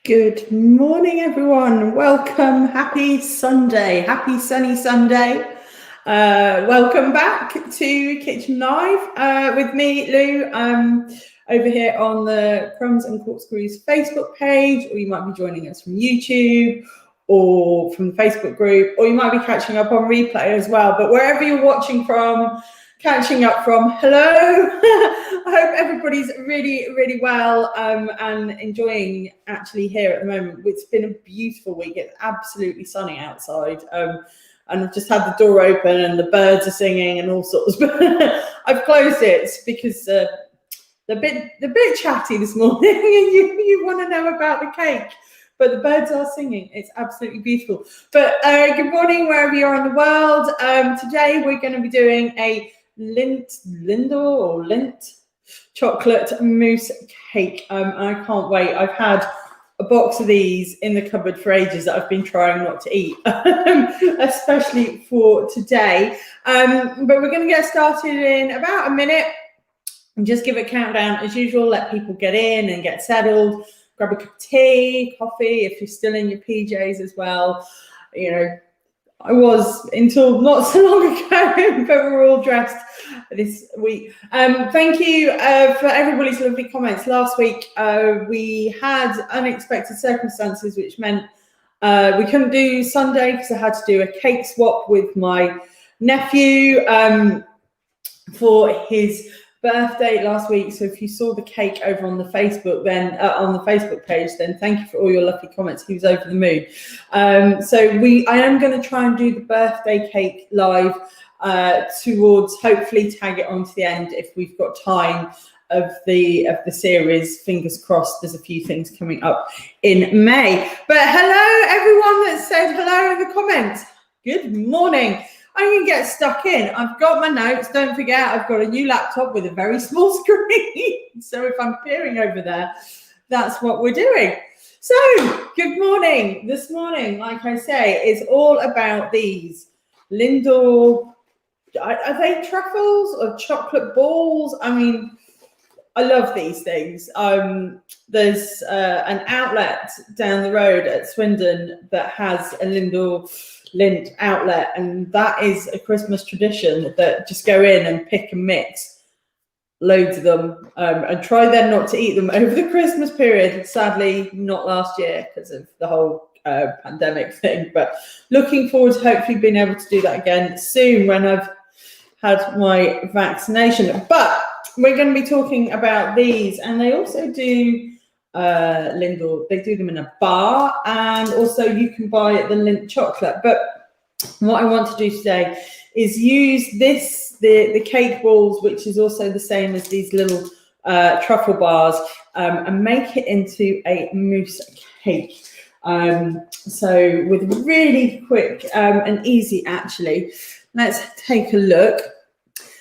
Good morning, everyone. Welcome. Happy Sunday. Happy sunny Sunday. Welcome back to Kitchen Live with me, Lou, over here on the Crumbs and Corkscrews Facebook page, or you might be joining us from YouTube or from the Facebook group, or you might be catching up on replay as well. But wherever you're watching from, catching up from, hello. I hope everybody's really well and enjoying actually here at the moment. It's been a beautiful week. It's absolutely sunny outside, and I've just had the door open and the birds are singing and all sorts. But I've closed it because they're a bit chatty this morning, and you want to know about the cake. But the birds are singing. It's absolutely beautiful. But good morning wherever you are in the world. Today we're going to be doing a LINDT chocolate mousse cake. I can't wait. I've had a box of these in the cupboard for ages that I've been trying not to eat, especially for today. But we're going to get started in about a minute and just give a countdown as usual. Let people get in and get settled. Grab a cup of tea, coffee, if you're still in your PJs as well. You know, I was until not so long ago, but we're all dressed this week. Thank you for everybody's lovely comments. Last week, we had unexpected circumstances, which meant we couldn't do Sunday because I had to do a cake swap with my nephew for his birthday last week. So if you saw the cake over on the Facebook, then on the Facebook page, then thank you for all your lovely comments. He was over the moon. So I am going to try and do the birthday cake live towards, hopefully tag it on to the end if we've got time of the series. Fingers crossed. There's a few things coming up in May. But hello everyone that said hello in the comments. Good morning. I can get stuck in. I've got my notes. Don't forget, I've got a new laptop with a very small screen. So if I'm peering over there, that's what we're doing. So good morning. This morning, like I say, is all about these LINDT. Are they truffles or chocolate balls? I mean, I love these things. There's an outlet down the road at Swindon that has a LINDT outlet, and that is a Christmas tradition that just go in and pick and mix loads of them and try then not to eat them over the Christmas period. Sadly, not last year because of the whole pandemic thing, but looking forward to hopefully being able to do that again soon when I've had my vaccination. But we're going to be talking about these, and they also do LINDT. They do them in a bar, and also you can buy the LINDT chocolate. But what I want to do today is use the cake balls, which is also the same as these little truffle bars, and make it into a mousse cake. So with really quick and easy, actually, let's take a look.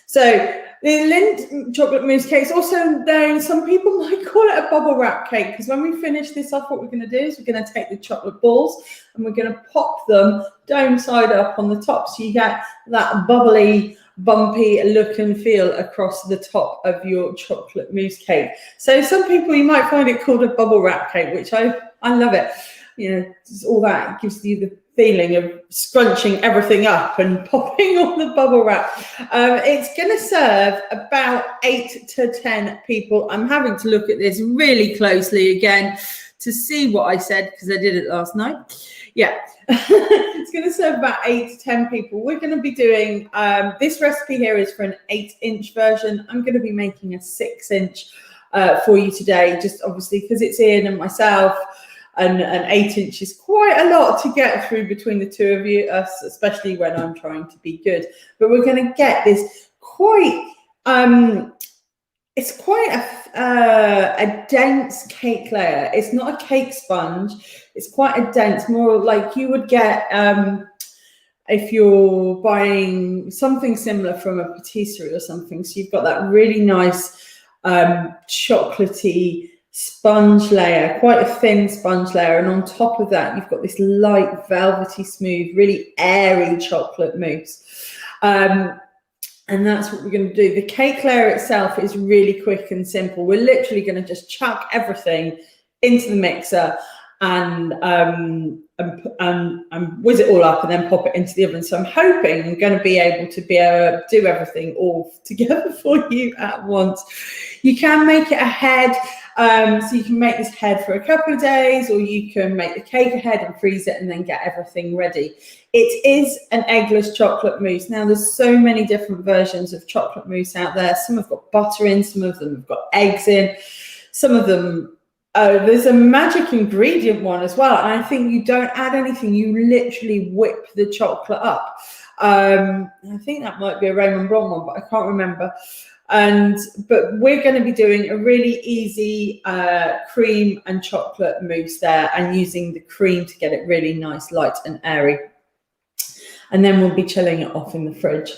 So the LINDT chocolate mousse cake is also known, some people might call it a bubble wrap cake, because when we finish this off, what we're going to do is we're going to take the chocolate balls and we're going to pop them dome side up on the top, so you get that bubbly, bumpy look and feel across the top of your chocolate mousse cake. So some people, you might find it called a bubble wrap cake, which I love it. You know, just all that gives you the feeling of scrunching everything up and popping on the bubble wrap. It's going to serve about 8 to 10 people. I'm having to look at this really closely again to see what I said, because I did it last night. Yeah, it's going to serve about 8 to 10 people. We're going to be doing, this recipe here is for an 8-inch version. I'm going to be making a 6-inch for you today, just obviously because it's Ian and myself. And an 8-inch is quite a lot to get through between the two of you, us, especially when I'm trying to be good. But we're going to get this quite, it's quite a dense cake layer. It's not a cake sponge. It's quite a dense, more like you would get if you're buying something similar from a patisserie or something. So you've got that really nice chocolatey sponge layer, quite a thin sponge layer, and on top of that you've got this light velvety smooth, really airy chocolate mousse, and that's what we're going to do. The cake layer itself is really quick and simple. We're literally going to just chuck everything into the mixer and whiz it all up and then pop it into the oven. So I'm hoping I'm going to be able to do everything all together for you at once. You can make it ahead, so you can make this ahead for a couple of days, or you can make the cake ahead and freeze it and then get everything ready. It is an eggless chocolate mousse. Now, there's so many different versions of chocolate mousse out there. Some have got butter in, some of them have got eggs in, some of them, there's a magic ingredient one as well. And I think you don't add anything, you literally whip the chocolate up. I think that might be a Raymond Blanc one, but I can't remember. But we're going to be doing a really easy cream and chocolate mousse there, and using the cream to get it really nice, light and airy. And then we'll be chilling it off in the fridge.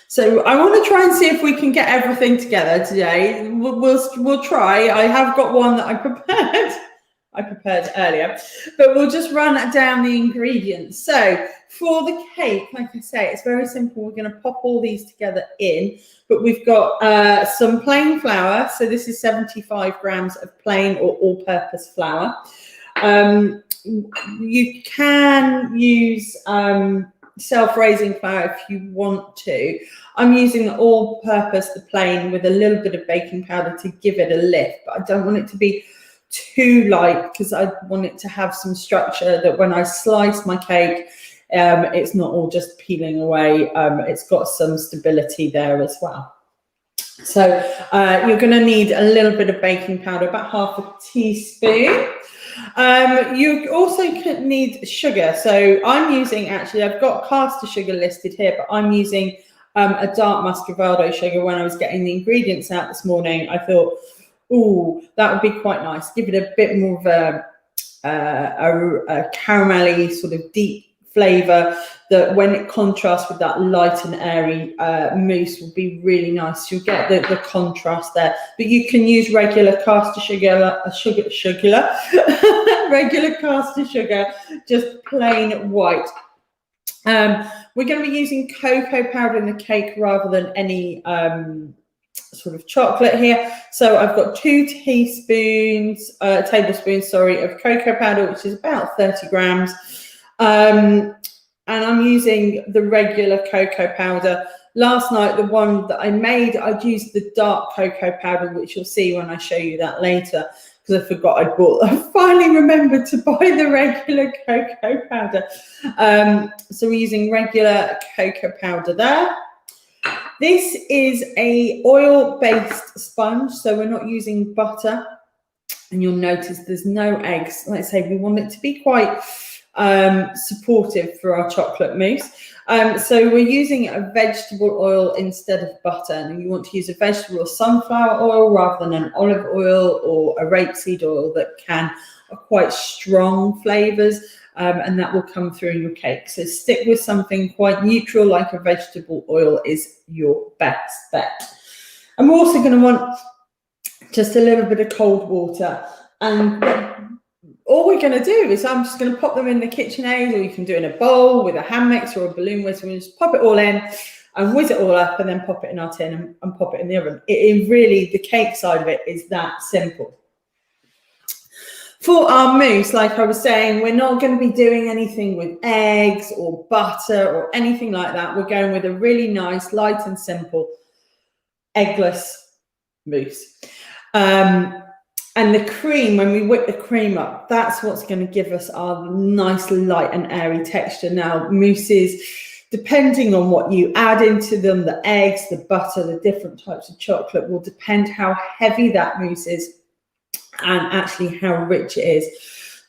So I want to try and see if we can get everything together today. We'll try. I have got one that I prepared earlier, but we'll just run down the ingredients. So for the cake, like I say, it's very simple. We're going to pop all these together in, but we've got some plain flour. So this is 75 grams of plain or all-purpose flour. You can use self-raising flour if you want to. I'm using the all-purpose, the plain, with a little bit of baking powder to give it a lift, but I don't want it to be too light because I want it to have some structure, that when I slice my cake, it's not all just peeling away. It's got some stability there as well. So you're going to need a little bit of baking powder, about half a teaspoon. You also need sugar. So I'm using, actually, I've got caster sugar listed here, but I'm using a dark muscovado sugar. When I was getting the ingredients out this morning, I thought, ooh, that would be quite nice. Give it a bit more of a caramelly sort of deep flavour, that when it contrasts with that light and airy mousse will be really nice. You'll get the contrast there. But you can use regular caster sugar, regular caster sugar, just plain white. We're going to be using cocoa powder in the cake rather than any sort of chocolate here. So I've got 2 tablespoons of cocoa powder, which is about 30 grams. And I'm using the regular cocoa powder. Last night, the one that I made, I'd used the dark cocoa powder, which you'll see when I show you that later, because I forgot I finally remembered to buy the regular cocoa powder. So we're using regular cocoa powder there. This is a oil-based sponge, so we're not using butter. And you'll notice there's no eggs. Like I say, we want it to be quite supportive for our chocolate mousse. So we're using a vegetable oil instead of butter, and you want to use a vegetable or sunflower oil rather than an olive oil or a rapeseed oil that are quite strong flavors, and that will come through in your cake. So stick with something quite neutral, like a vegetable oil is your best bet. And we're also going to want just a little bit of cold water, and all we're going to do is I'm just going to pop them in the KitchenAid, or you can do it in a bowl with a hand mixer or a balloon whisk. We just pop it all in and whiz it all up, and then pop it in our tin and pop it in the oven. It really, the cake side of it is that simple. For our mousse, like I was saying, we're not going to be doing anything with eggs or butter or anything like that. We're going with a really nice, light and simple, eggless mousse. And the cream, when we whip the cream up, that's what's going to give us our nice, light and airy texture. Now, mousses, depending on what you add into them, the eggs, the butter, the different types of chocolate, will depend how heavy that mousse is and actually how rich it is.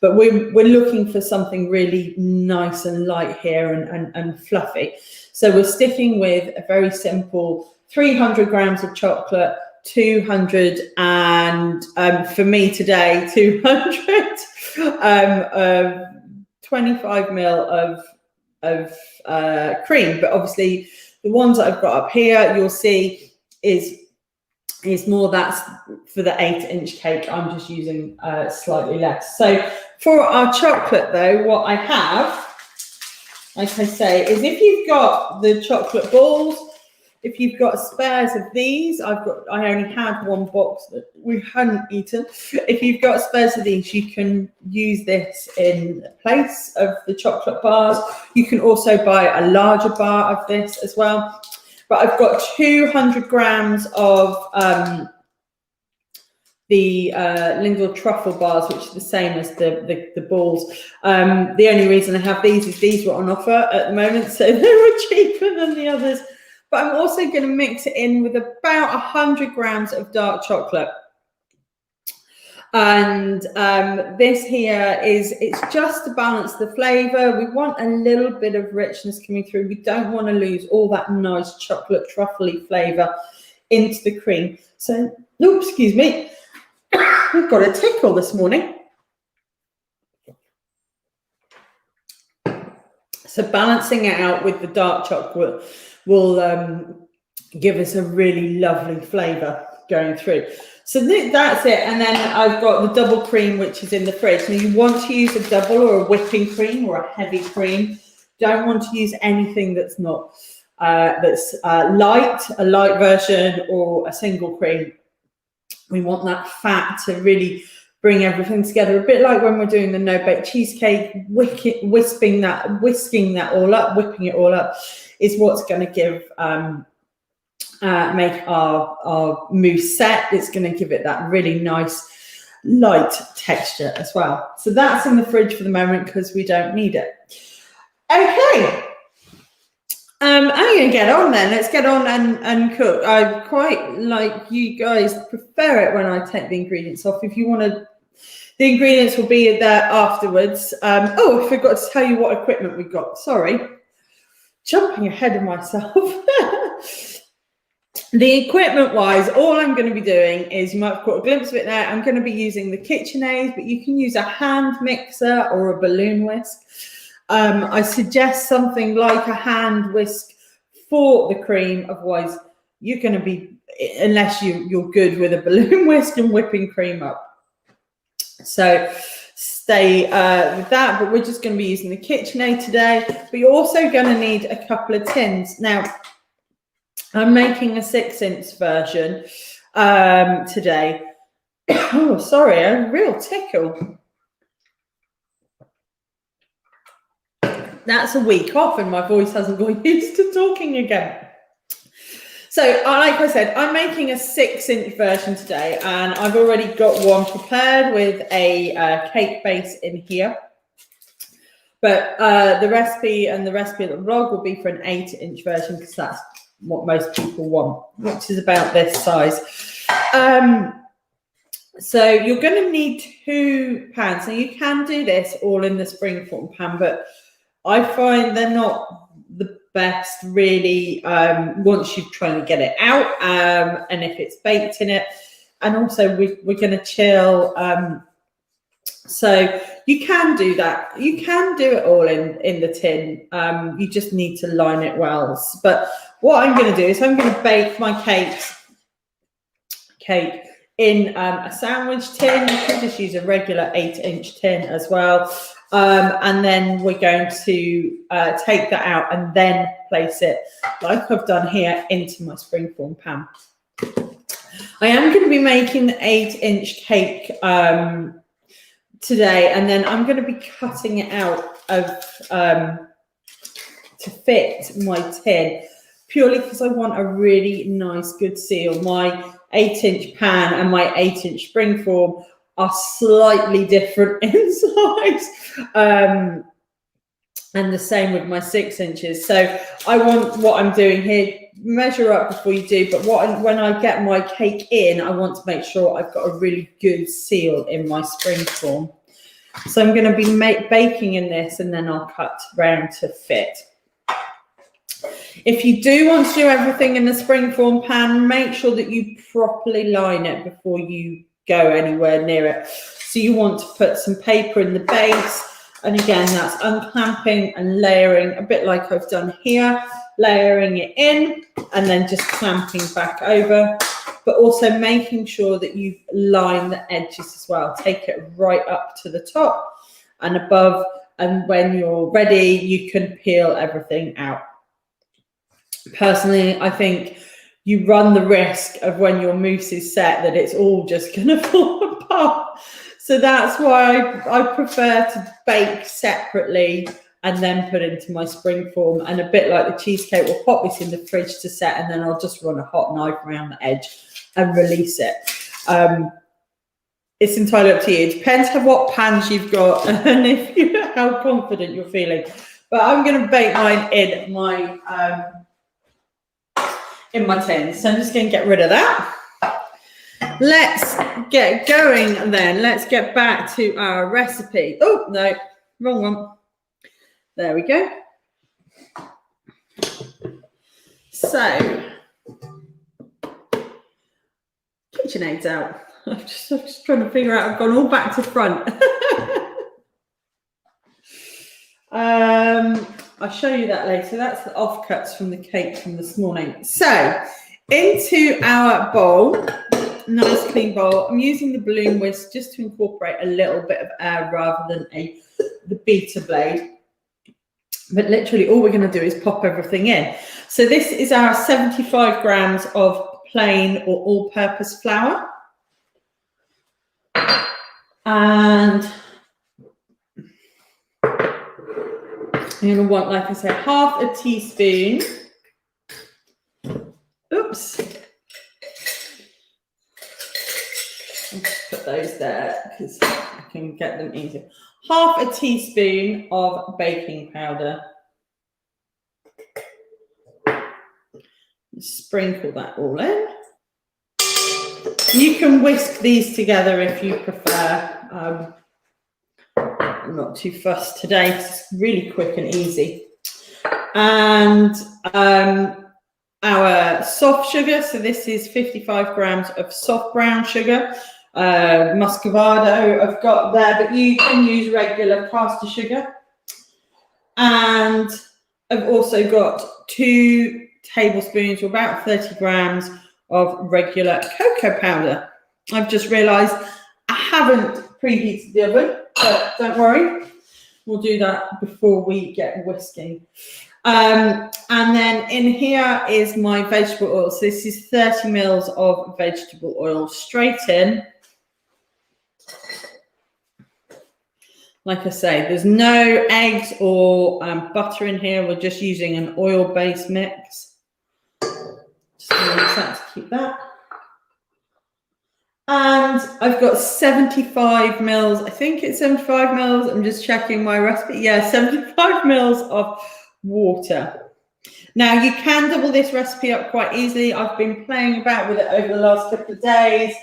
But we're looking for something really nice and light here and fluffy. So we're sticking with a very simple 300 grams of chocolate, 200 and for me today 200 25 ml of cream. But obviously the ones that I've got up here, you'll see is more, that's for the 8-inch cake. I'm just using slightly less. So for our chocolate though, what I have, like I say, is if you've got the chocolate balls, If you've got spares of these, I only had one box that we hadn't eaten. If you've got spares of these, you can use this in place of the chocolate bars. You can also buy a larger bar of this as well. But I've got 200 grams of the LINDT truffle bars, which are the same as the balls. The only reason I have these is these were on offer at the moment, so they were cheaper than the others. But I'm also going to mix it in with about 100 grams of dark chocolate. And this here it's just to balance the flavor. We want a little bit of richness coming through. We don't want to lose all that nice chocolate truffly flavor into the cream. So, oops, excuse me. We've got a tickle this morning. So balancing it out with the dark chocolate will give us a really lovely flavour going through. So that's it. And then I've got the double cream, which is in the fridge. Now you want to use a double or a whipping cream or a heavy cream. Don't want to use anything that's not light, a light version or a single cream. We want that fat to really bring everything together, a bit like when we're doing the no-bake cheesecake. Whipping that all up, whipping it all up is what's going to give make our mousse set. It's going to give it that really nice light texture as well. So that's in the fridge for the moment because we don't need it. Okay. I'm going to get on then. Let's get on and cook. I quite like, you guys prefer it when I take the ingredients off. If you want to, the ingredients will be there afterwards. Oh, I forgot to tell you what equipment we got. Sorry. Jumping ahead of myself. The equipment wise, all I'm going to be doing is, you might have caught a glimpse of it there, I'm going to be using the KitchenAid, but you can use a hand mixer or a balloon whisk. I suggest something like a hand whisk for the cream. Otherwise, you're going to be, unless you're good with a balloon whisk and whipping cream up. So stay with that, but we're just going to be using the KitchenAid today. But you're also going to need a couple of tins. Now, I'm making a 6-inch version today. Oh, sorry, a real tickle. That's a week off and my voice hasn't got used to talking again. So, like I said, I'm making a 6-inch version today, and I've already got one prepared with a cake base in here. But the recipe and the recipe of the vlog will be for an 8-inch version because that's what most people want, which is about this size. So you're going to need 2 pans. Now you can do this all in the springform pan, but I find they're not the best really once you're trying to get it out and if it's baked in it. And also we're going to chill. So you can do that. You can do it all in the tin. You just need to line it well. But what I'm going to do is I'm going to bake my cake in a sandwich tin. You can just use a regular 8-inch tin as well. And then we're going to take that out and then place it, like I've done here, into my springform pan. I am going to be making the 8-inch cake today, and then I'm going to be cutting it out of to fit my tin, purely because I want a really nice, good seal. My 8-inch pan and my 8-inch springform are slightly different in size, and the same with my 6 inches. So I want, what I'm doing here, measure up before you do, but when I get my cake in, I want to make sure I've got a really good seal in my springform. So I'm going to be baking in this, and then I'll cut round to fit. If you do want to do everything in the springform pan, make sure that you properly line it before you go anywhere near it. So you want to put some paper in the base, and again, that's unclamping and layering, a bit like I've done here, layering it in and then just clamping back over, but also making sure that you line the edges as well. Take it right up to the top and above, and when you're ready, you can peel everything out. personally, I think you run the risk of when your mousse is set that it's all just going to fall apart. So that's why I prefer to bake separately and then put into my spring form. And a bit like the cheesecake, we'll pop this in the fridge to set, and then I'll just run a hot knife around the edge and release it. It's entirely up to you. It depends on what pans you've got and if how confident you're feeling. But I'm going to bake mine in my tin. So I'm just going to get rid of that. Let's get going then. Let's get back to our recipe. Oh, no, wrong one. There we go. So, KitchenAid's out. I'm just trying to figure out, I've gone all back to front. I'll show you that later. That's the offcuts from the cake from this morning. So, into our bowl. Nice clean bowl. I'm using the balloon whisk just to incorporate a little bit of air rather than the beater blade. But literally all we're going to do is pop everything in. So this is our 75 grams of plain or all-purpose flour. And you're going to want, like I said, half a teaspoon. Oops. I'll just put those there because I can get them easier. Half a teaspoon of baking powder. Sprinkle that all in. You can whisk these together if you prefer. I'm not too fussed today. It's really quick and easy. And our soft sugar. So this is 55 grams of soft brown sugar. Muscovado I've got there, but you can use regular caster sugar. And I've also got 2 tablespoons or about 30 grams of regular cocoa powder. I've just realized I haven't preheated the oven, but don't worry, we'll do that before we get whisking. And then in here is my vegetable oil. So this is 30 mils of vegetable oil straight in. Like I say, there's no eggs or butter in here. We're just using an oil-based mix. Just going to use that to keep that. And I've got 75 mils. I think it's 75 mils. I'm just checking my recipe. Yeah, 75 mils of water. Now, you can double this recipe up quite easily. I've been playing about with it over the last couple of days.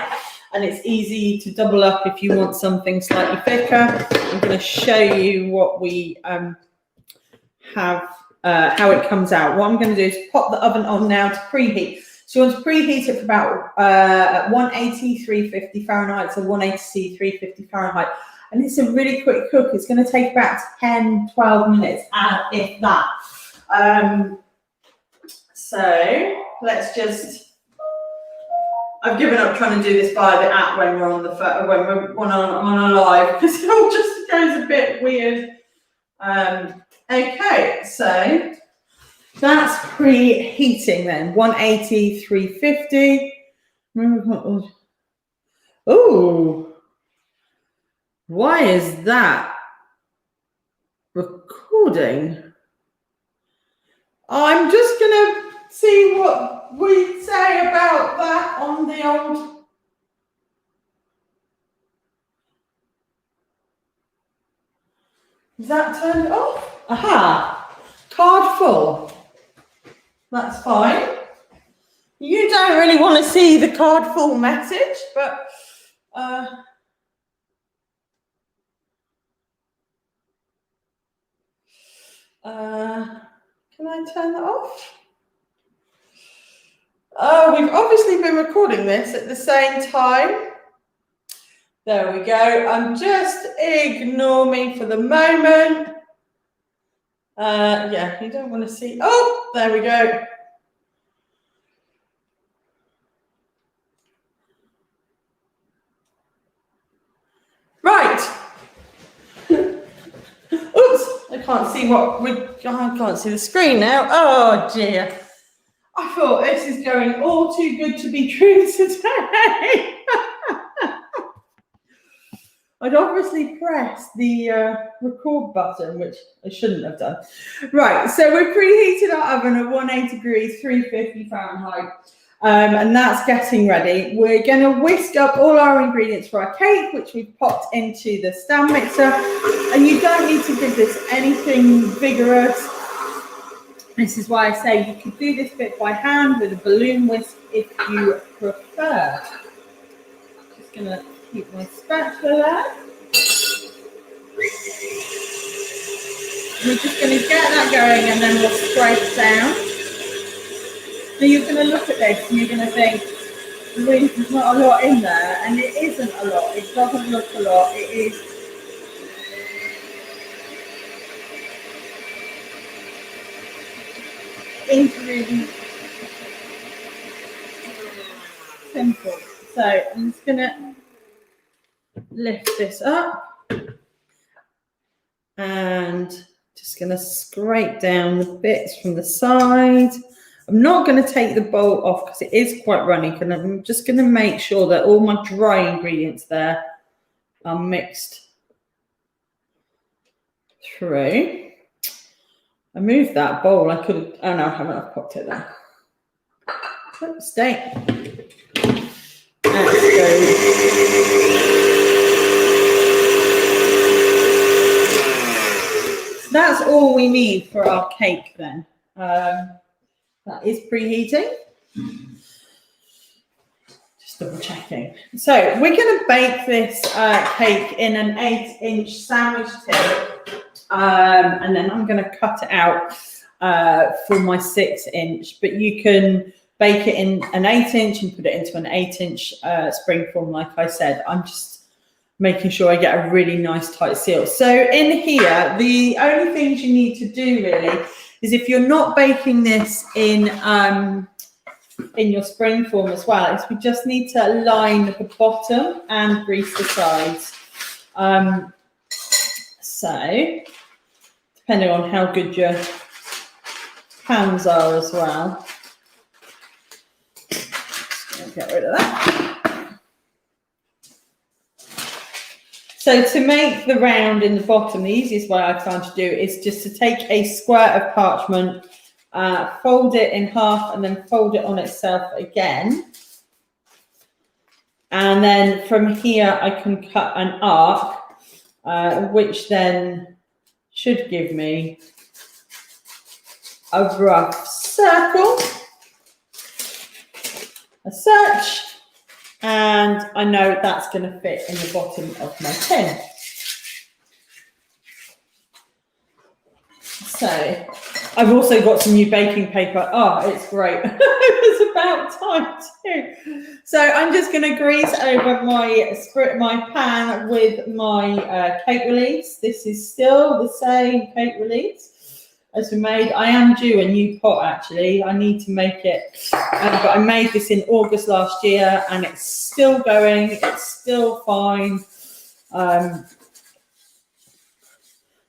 And it's easy to double up if you want something slightly thicker. I'm going to show you what we have, how it comes out. What I'm going to do is pop the oven on now to preheat. So you want to preheat it for about 180, 350 Fahrenheit, so 180, 350 Fahrenheit. And it's a really quick cook. It's going to take about 10, 12 minutes, if that. So let's just... I've given up trying to do this via the app when we're on the when on a live because it all just goes a bit weird. Okay, so that's preheating then. 180, 350. Oh, why is that recording? I'm just gonna see what we say about that on the old. Is that turned off? Aha, card full. That's fine. You don't really want to see the card full message, but can I turn that off? Oh, we've obviously been recording this at the same time. There we go. Just ignore me for the moment. Yeah, you don't want to see. Oh, there we go. Right. Oops, I can't see I can't see the screen now. Oh dear. I thought this is going all too good to be true today. I'd obviously pressed the record button, which I shouldn't have done. Right, so we've preheated our oven at 180 degrees, 350 Fahrenheit, and that's getting ready. We're going to whisk up all our ingredients for our cake, which we've popped into the stand mixer, and you don't need to give this anything vigorous. This is why I say you could do this bit by hand with a balloon whisk if you prefer. Just going to keep my spatula there. We're just going to get that going and then we'll scrape down. Now you're going to look at this and you're going to think, really, there's not a lot in there, and it isn't a lot. It doesn't look a lot. It is really simple. So I'm just going to lift this up and just going to scrape down the bits from the side. I'm not going to take the bowl off because it is quite runny, and I'm just going to make sure that all my dry ingredients there are mixed through. I moved that bowl. I could have, oh no, I haven't. I've popped it there. Oops, stay. Let's go. That's all we need for our cake then. That is preheating. Just double checking. So we're going to bake this cake in an 8-inch sandwich tin. And then I'm going to cut it out for my 6-inch. But you can bake it in an 8-inch and put it into an 8-inch springform, like I said. I'm just making sure I get a really nice tight seal. So in here, the only things you need to do really is, if you're not baking this in your spring form as well, is we just need to line the bottom and grease the sides. So depending on how good your pans are as well. Just get rid of that. So to make the round in the bottom, the easiest way I found to do is just to take a square of parchment, fold it in half and then fold it on itself again. And then from here I can cut an arc, which then should give me a rough circle, as such. And I know that's going to fit in the bottom of my tin. So I've also got some new baking paper. Oh, it's great. It was about time too. So I'm just going to grease over my pan with my cake release. This is still the same cake release as we made. I am due a new pot actually. I need to make it, but I made this in August last year and it's still going. It's still fine.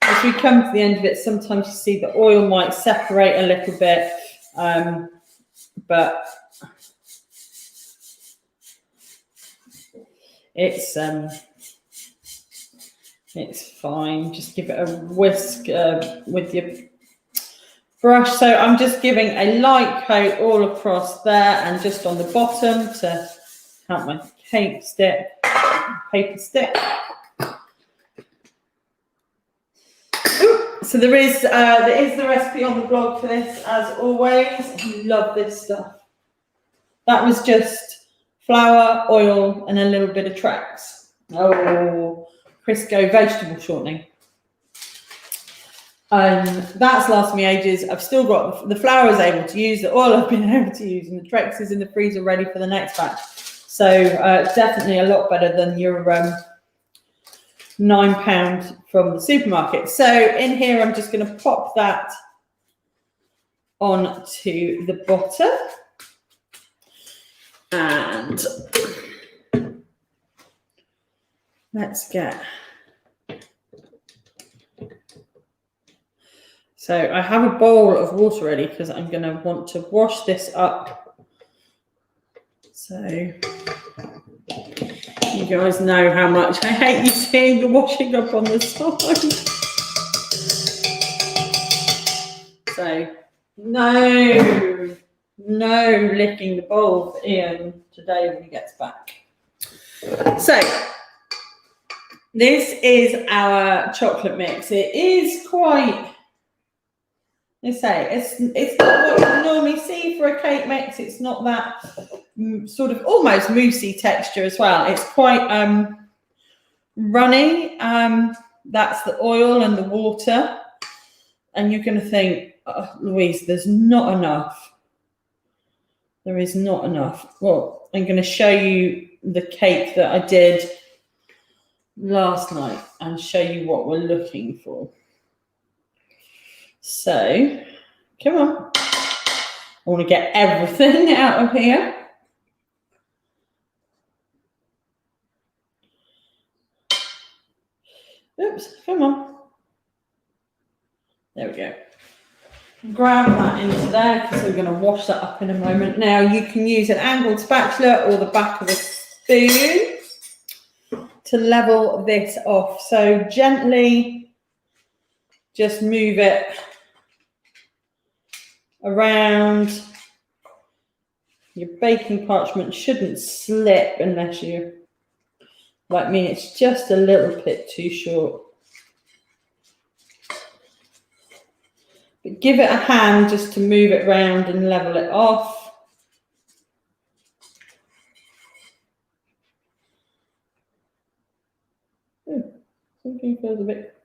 As we come to the end of it, sometimes you see the oil might separate a little bit, but it's fine. Just give it a whisk with your brush. So I'm just giving a light coat all across there and just on the bottom to help my cake stick, paper stick. So there is the recipe on the blog for this, as always. I love this stuff. That was just flour, oil, and a little bit of Trex. Oh, Crisco vegetable shortening. That's lasted me ages. I've still got the flour I was able to use, the oil I've been able to use, and the Trex is in the freezer ready for the next batch. So definitely a lot better than your £9 from the supermarket. So in here, I'm just going to pop that onto the bottom. And let's get So I have a bowl of water ready because I'm going to want to wash this up. So you guys know how much I hate you seeing the washing up on the side. So no licking the bowl for Ian today when he gets back. So this is our chocolate mix. It is quite, let's say, it's not what you normally see for a cake mix. It's not that sort of almost moussey texture as well. It's quite runny. That's the oil and the water. And you're going to think, oh, Louise, there's not enough. There is not enough. Well, I'm going to show you the cake that I did last night and show you what we're looking for. So, come on. I want to get everything out of here. Oops, come on. There we go. Grab that into there because we're going to wash that up in a moment. Now you can use an angled spatula or the back of a spoon to level this off. So gently just move it around. Your baking parchment shouldn't slip unless you, like me, it's just a little bit too short. But give it a hand just to move it around and level it off. Something feels a bit.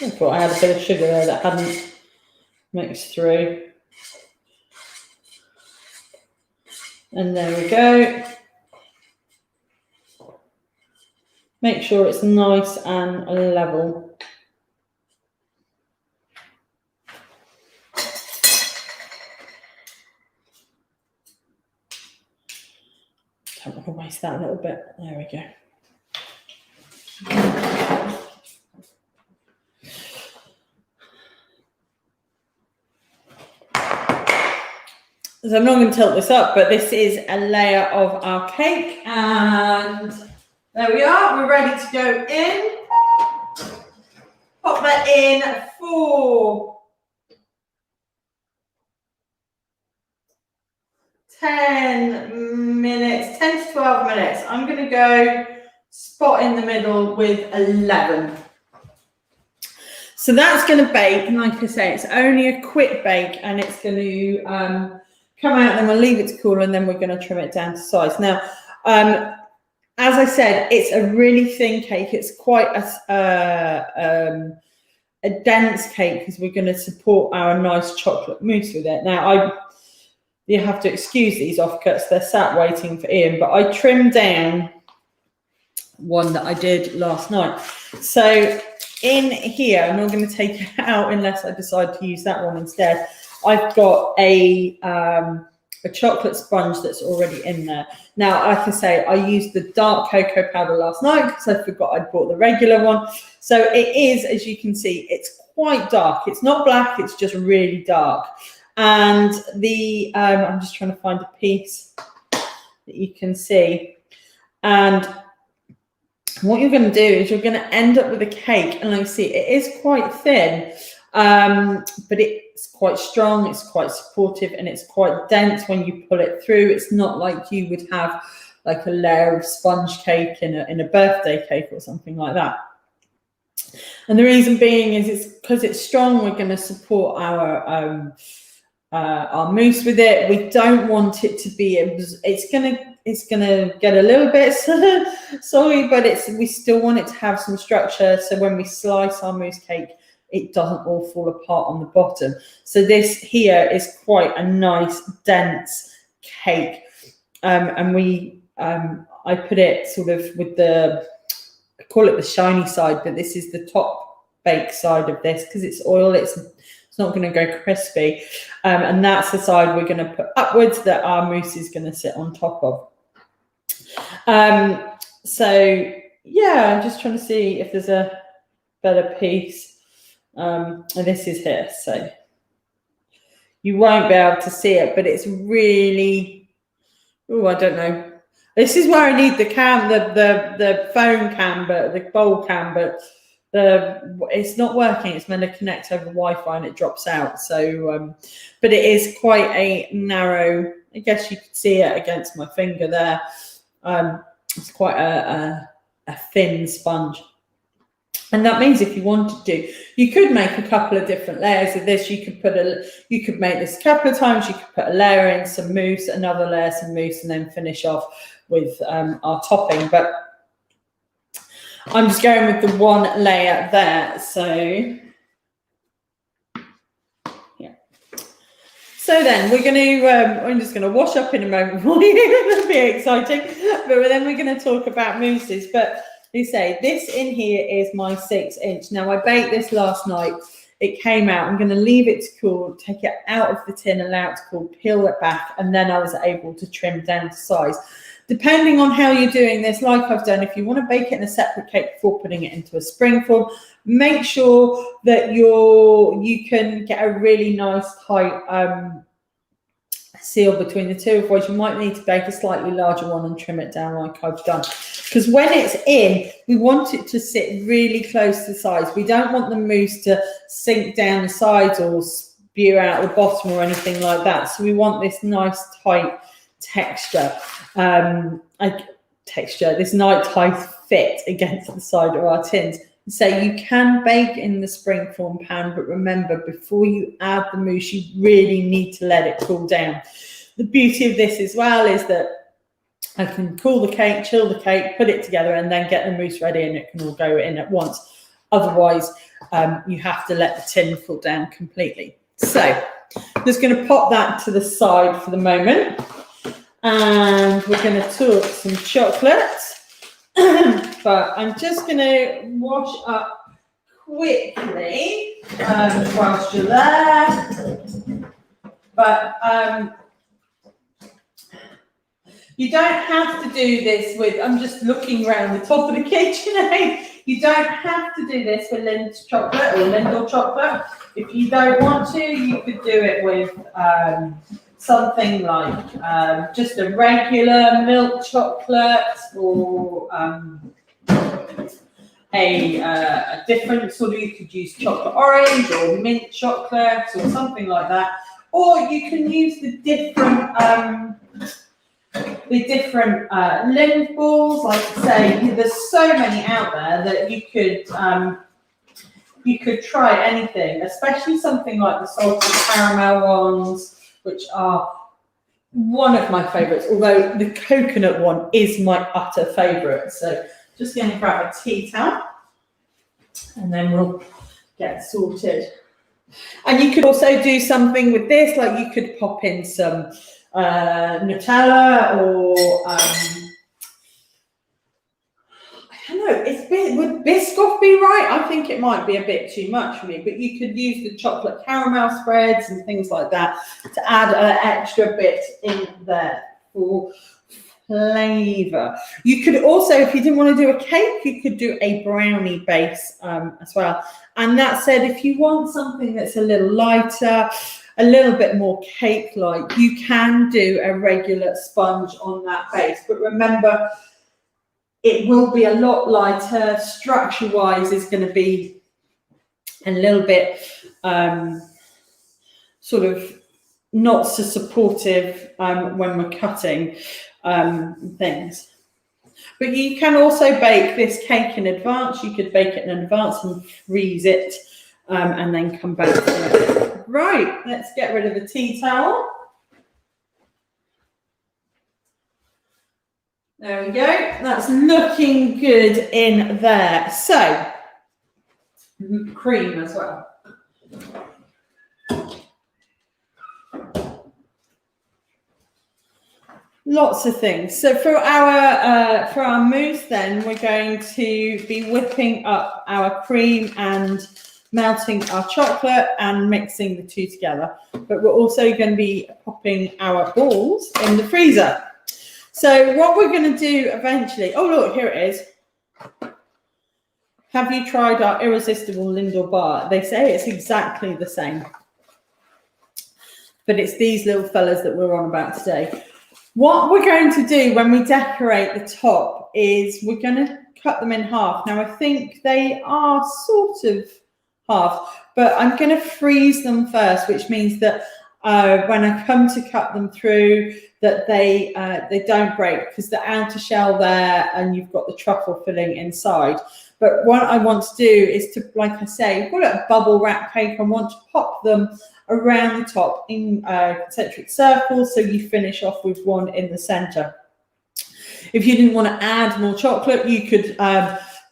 I thought I had a bit of sugar there that hadn't mixed through. And there we go. Make sure it's nice and level. Don't want to waste that a little bit. There we go. So I'm not going to tilt this up, but this is a layer of our cake, and there we are. We're ready to go in. Pop that in for 10 minutes, 10 to 12 minutes. I'm going to go spot in the middle with 11. So that's going to bake, and like I say, it's only a quick bake, and it's going to come out, and then we'll leave it to cool, and then we're going to trim it down to size. Now, as I said, it's a really thin cake. It's quite a dense cake because we're going to support our nice chocolate mousse with it. Now, you have to excuse these offcuts. They're sat waiting for Ian, but I trimmed down one that I did last night. So in here, I'm not going to take it out unless I decide to use that one instead. I've got a chocolate sponge that's already in there. Now, like I say, I used the dark cocoa powder last night because I forgot I'd bought the regular one. So it is, as you can see, it's quite dark. It's not black, it's just really dark. And the I'm just trying to find a piece that you can see. And what you're going to do is you're going to end up with a cake, and like you see, it is quite thin, but it's quite strong, it's quite supportive, and it's quite dense when you pull it through. It's not like you would have like a layer of sponge cake in a birthday cake or something like that. And the reason being is it's because it's strong. We're going to support our mousse with it. We don't want it to be. It's gonna get a little bit soggy, but we still want it to have some structure. So when we slice our mousse cake, it doesn't all fall apart on the bottom. So this here is quite a nice dense cake, and I put it sort of with I call it the shiny side, but this is the top bake side of this because it's oil. It's not going to go crispy, and that's the side we're going to put upwards that our mousse is going to sit on top of. So yeah, I'm just trying to see if there's a better piece. And this is here, so you won't be able to see it, but it's really, oh, I don't know. This is where I need the phone cam, but the bowl cam, but it's not working. It's meant to connect over Wi-Fi and it drops out. So, but it is quite a narrow. I guess you could see it against my finger there. It's quite a thin sponge. And that means if you wanted to, you could make a couple of different layers of this. You could make this a couple of times. You could put a layer in, some mousse, another layer, some mousse, and then finish off with our topping. But I'm just going with the one layer there. So yeah. So then we're going to, I'm just going to wash up in a moment for you. That'll be exciting. But then we're going to talk about mousses. But you say this in here is my 6-inch. Now I baked this last night. It came out. I'm going to leave it to cool, take it out of the tin, allow it to cool, peel it back, and then I was able to trim down to size. Depending on how you're doing this, like I've done, if you want to bake it in a separate cake before putting it into a spring form, make sure that you can get a really nice tight seal between the two. Otherwise, you might need to bake a slightly larger one and trim it down like I've done. Because when it's in, we want it to sit really close to the sides. We don't want the mousse to sink down the sides or spew out the bottom or anything like that. So we want this nice tight texture, this nice tight fit against the side of our tins. So you can bake in the springform pan, but remember, before you add the mousse, you really need to let it cool down. The beauty of this as well is that I can cool the cake, chill the cake, put it together, and then get the mousse ready, and it can all go in at once. Otherwise, you have to let the tin cool down completely. So I'm just going to pop that to the side for the moment, and we're going to talk some chocolate. But I'm just going to wash up quickly whilst you're there. But you don't have to do this with, I'm just looking around the top of the kitchen. You don't have to do this with LINDT chocolate or LINDT chocolate. If you don't want to, you could do it with something like just a regular milk chocolate, or a different sort of, you could use chocolate orange or mint chocolate or something like that. Or you can use the different LINDT balls. Like I say, there's so many out there that you could try anything, especially something like the salted caramel ones, which are one of my favorites, although the coconut one is my utter favorite. So just going to grab a tea towel and then we'll get sorted. And you could also do something with this, like you could pop in some Nutella, or I don't know, would Biscoff be right? I think it might be a bit too much for me, but you could use the chocolate caramel spreads and things like that to add an extra bit in there for flavor. You could also, if you didn't want to do a cake, you could do a brownie base as well. And that said, if you want something that's a little lighter, a little bit more cake-like, you can do a regular sponge on that base. But remember, it will be a lot lighter. Structure-wise, is going to be a little bit sort of not so supportive when we're cutting things. But you can also bake this cake in advance. You could bake it in advance and freeze it and then come back to it. Right, let's get rid of the tea towel. There we go. That's looking good in there. So, cream as well. Lots of things. So for our mousse, then we're going to be whipping up our cream and melting our chocolate and mixing the two together. But we're also going to be popping our balls in the freezer. So what we're going to do eventually, oh look, here it is. have you tried our irresistible Lindor bar? They say it's exactly the same, but it's these little fellas that we're on about today. What we're going to do when we decorate the top is we're going to cut them in half. Now, I think they are sort of half, but I'm going to freeze them first, which means that when I come to cut them through, that they don't break, because the outer shell there and you've got the truffle filling inside. But what I want to do is to, like I say, call it a bubble wrap cake. I want to pop them around the top in concentric circles, so you finish off with one in the center. If you didn't want to add more chocolate, you could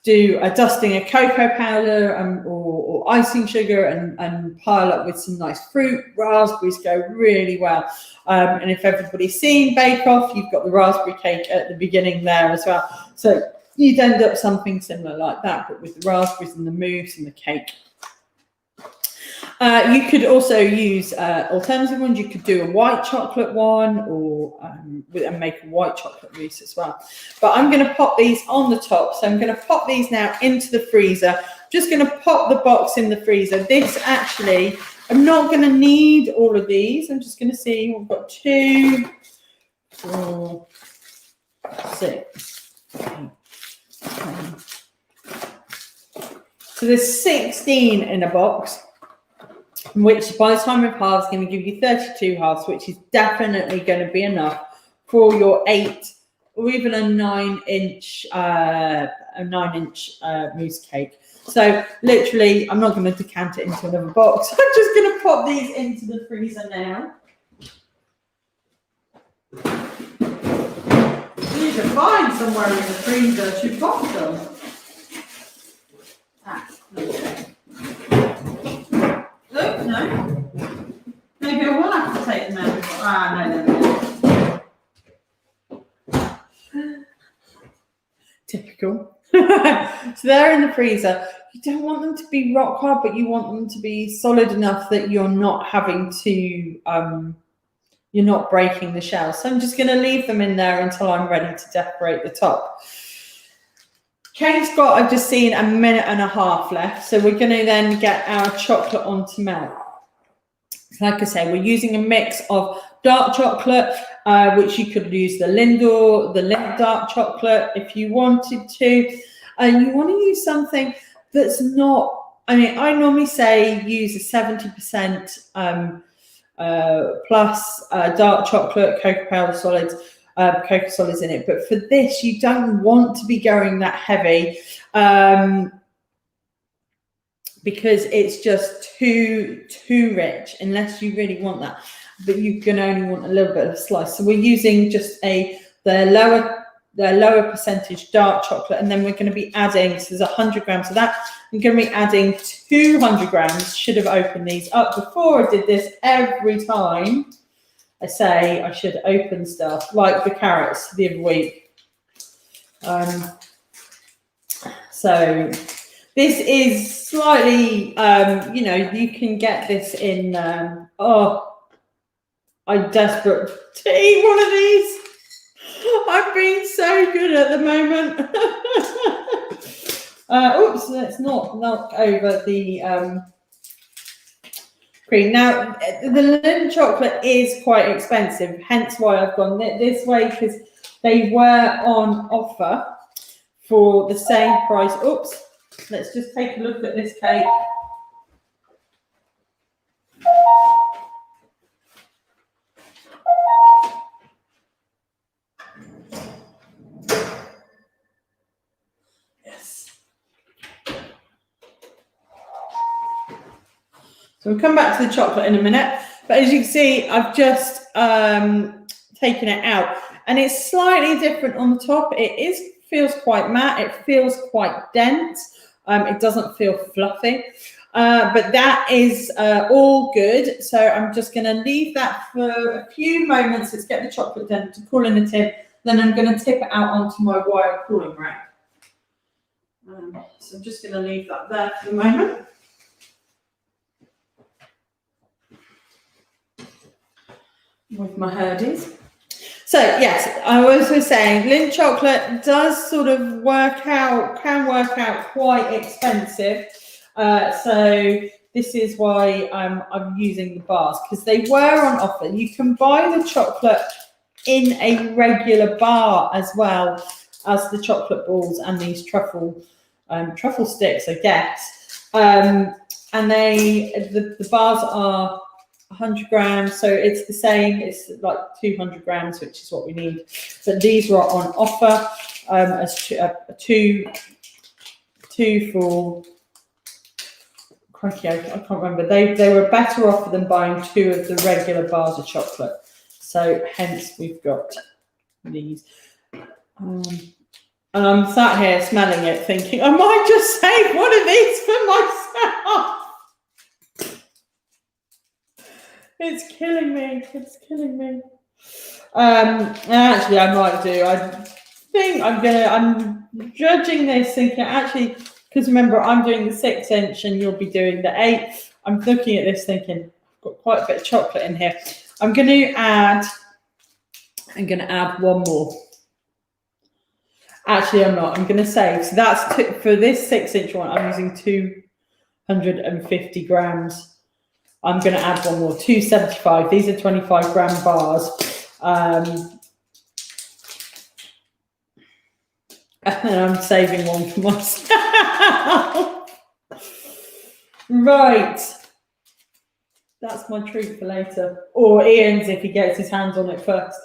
do a dusting of cocoa powder or icing sugar and pile up with some nice fruit. Raspberries go really well. And if everybody's seen Bake Off, you've got the raspberry cake at the beginning there as well. So you'd end up something similar like that, but with the raspberries and the mousse and the cake. You could also use alternative ones. You could do a white chocolate one, or and make a white chocolate mousse as well. But I'm going to pop these on the top. So I'm going to pop these now into the freezer. I'm just going to pop the box in the freezer. This actually, I'm not going to need all of these. I'm just going to see. We've got 2, 4, 6, 8, 10. So there's 16 in a box, which by the time of halves is going to give you 32 halves, which is definitely going to be enough for your 8 or even a 9-inch mousse cake. So literally, I'm not going to decant it into another box. I'm just going to pop these into the freezer now. You need to find somewhere in the freezer to pop them. Okay. Oh, no. Maybe I will have to take them out. Ah, no. Typical. So they're in the freezer. You don't want them to be rock hard, but you want them to be solid enough that you're not having to, you're not breaking the shell. So I'm just going to leave them in there until I'm ready to decorate the top. Cake's got, I've just seen, 1.5 minutes left. So we're going to then get our chocolate on to melt. Like I say, we're using a mix of dark chocolate, which you could use the Lindt dark chocolate if you wanted to. And you want to use something that's not, I mean, I normally say use a 70% plus dark chocolate, cocoa solids in it. But for this, you don't want to be going that heavy because it's just too rich, unless you really want that. But you can only want a little bit of a slice. So we're using just the lower percentage dark chocolate, and then we're going to be adding, so there's 100 grams of that. I'm going to be adding 200 grams. Should have opened these up before I did this. Every time I say I should open stuff, like the carrots the other week. So this is slightly, you know, you can get this in, I'm desperate to eat one of these. I've been so good at the moment. Oops, let's not knock over the cream. Now, the Lindt chocolate is quite expensive, hence why I've gone this way, because they were on offer for the same price. Oops, let's just take a look at this cake. So we'll come back to the chocolate in a minute, but as you can see, I've just taken it out, and it's slightly different on the top. It feels quite matte. It feels quite dense. It doesn't feel fluffy, but that is all good. So I'm just going to leave that for a few moments. Let's get the chocolate done to cool in the tin. Then I'm going to tip it out onto my wire cooling rack. So I'm just going to leave that there for the moment. With my herdies. So yes, I was saying Lindt chocolate does sort of can work out quite expensive. So this is why I'm using the bars, because they were on offer. You can buy the chocolate in a regular bar as well as the chocolate balls and these truffle sticks, I guess. And the bars are 100 grams, so it's the same. It's like 200 grams, which is what we need. But these were on offer as two for. Crikey, I can't remember. They were better offer than buying 2 of the regular bars of chocolate. So hence we've got these. And I'm sat here smelling it, thinking I might just save one of these for myself. It's killing me. It's killing me. Actually, I might do. I think I'm judging this, thinking actually, because remember I'm doing the 6-inch and you'll be doing the 8. I'm looking at this thinking I've got quite a bit of chocolate in here. I'm going to add one more. Actually, I'm not. I'm going to save. So that's for this 6-inch one. I'm using 250 grams. I'm going to add one more, 275. These are 25 gram bars. And I'm saving one for myself. Right. That's my treat for later. Or Ian's if he gets his hands on it first.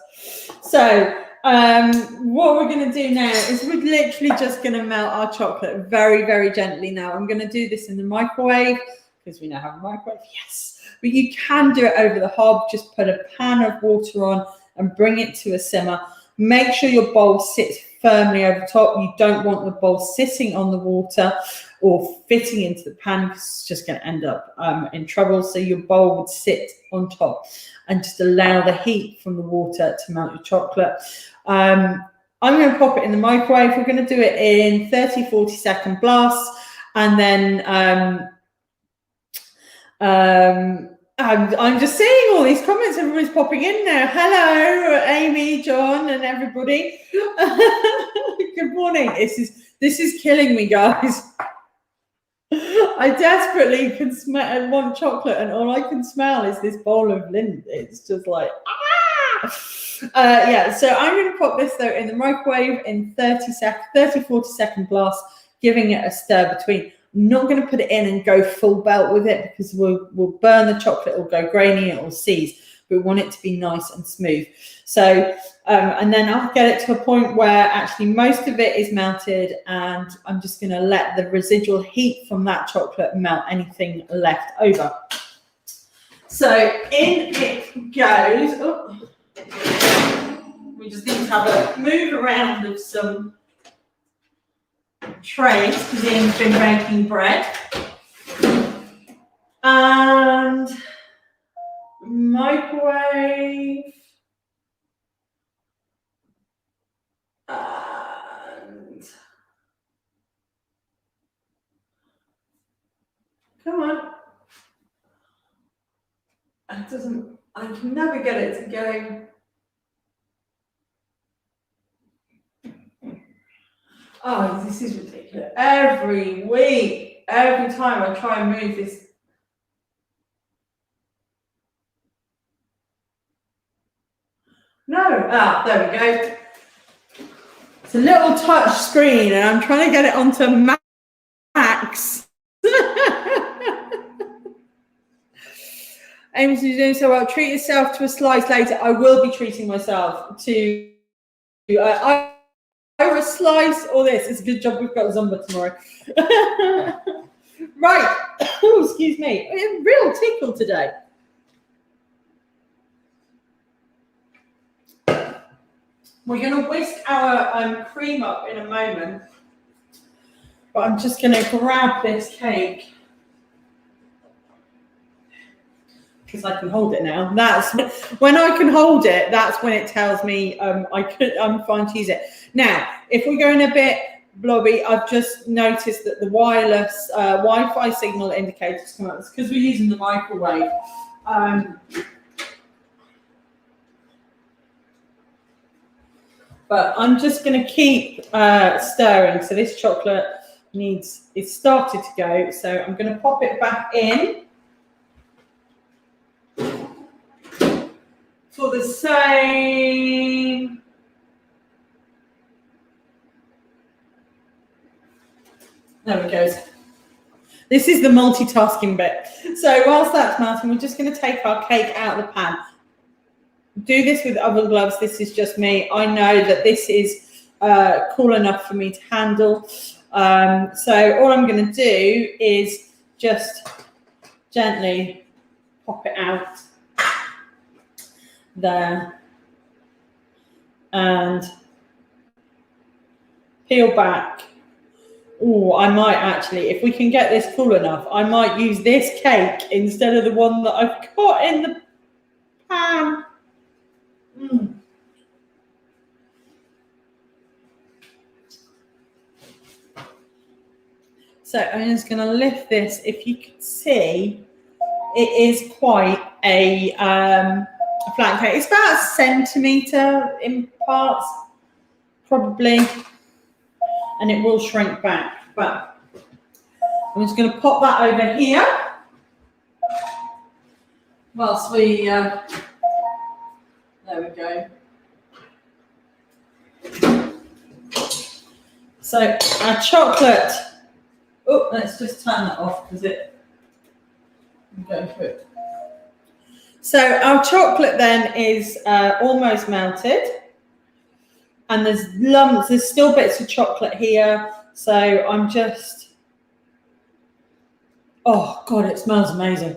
So what we're going to do now is we're literally just going to melt our chocolate very, very gently now. I'm going to do this in the microwave because we now have a microwave. Yes. But you can do it over the hob. Just put a pan of water on and bring it to a simmer. Make sure your bowl sits firmly over top. You don't want the bowl sitting on the water or fitting into the pan because it's just going to end up in trouble. So your bowl would sit on top and just allow the heat from the water to melt your chocolate. I'm going to pop it in the microwave. We're going to do it in 30-40 second blasts, and then I'm just seeing all these comments. Everybody's popping in now. Hello, Amy, John, and everybody. Good morning. This is killing me, guys. I desperately can smell and want chocolate, and all I can smell is this bowl of Lindt. It's just like yeah. So I'm going to pop this though in the microwave in 30-40 second blast, giving it a stir between. I'm not going to put it in and go full belt with it because we'll burn the chocolate. It'll go grainy. It will seize. We want it to be nice and smooth. So, and then I'll get it to a point where actually most of it is melted, and I'm just going to let the residual heat from that chocolate melt anything left over. So in it goes. Oh, we just need to have a move around of some trays because Ian's been baking bread. And microwave. And come on. It doesn't, I can never get it to go. Oh, this is ridiculous. Every week, every time I try and move this. No, there we go. It's a little touch screen and I'm trying to get it onto max. Amy, you're doing so well. Treat yourself to a slice later. I will be treating myself to either a slice or this. It's a good job we've got Zumba tomorrow. Right. Oh, excuse me. I'm a real tickle today. We're going to whisk our cream up in a moment, but I'm just going to grab this cake because I can hold it now. That's when I can hold it. That's when it tells me I'm fine to use it. Now, if we're going a bit blobby, I've just noticed that the wireless Wi-Fi signal indicators come up. It's because we're using the microwave. But I'm just going to keep stirring. So this chocolate it's started to go. So I'm going to pop it back in for the same. There we go. This is the multitasking bit. So whilst that's melting, we're just going to take our cake out of the pan. Do this with oven gloves. This is just me. I know that this is cool enough for me to handle. So all I'm going to do is just gently pop it out there and peel back. Oh, I might actually, if we can get this cool enough, I might use this cake instead of the one that I've got in the pan. So I'm just going to lift this. If you can see, it is quite a flat cake. It's about a centimetre in parts, probably, and it will shrink back. But I'm just going to pop that over here whilst we, there we go. So our chocolate, oh, let's just turn that off because I'm going through it. So our chocolate then is almost melted, and there's lumps, there's still bits of chocolate here. So I'm just, oh God, it smells amazing.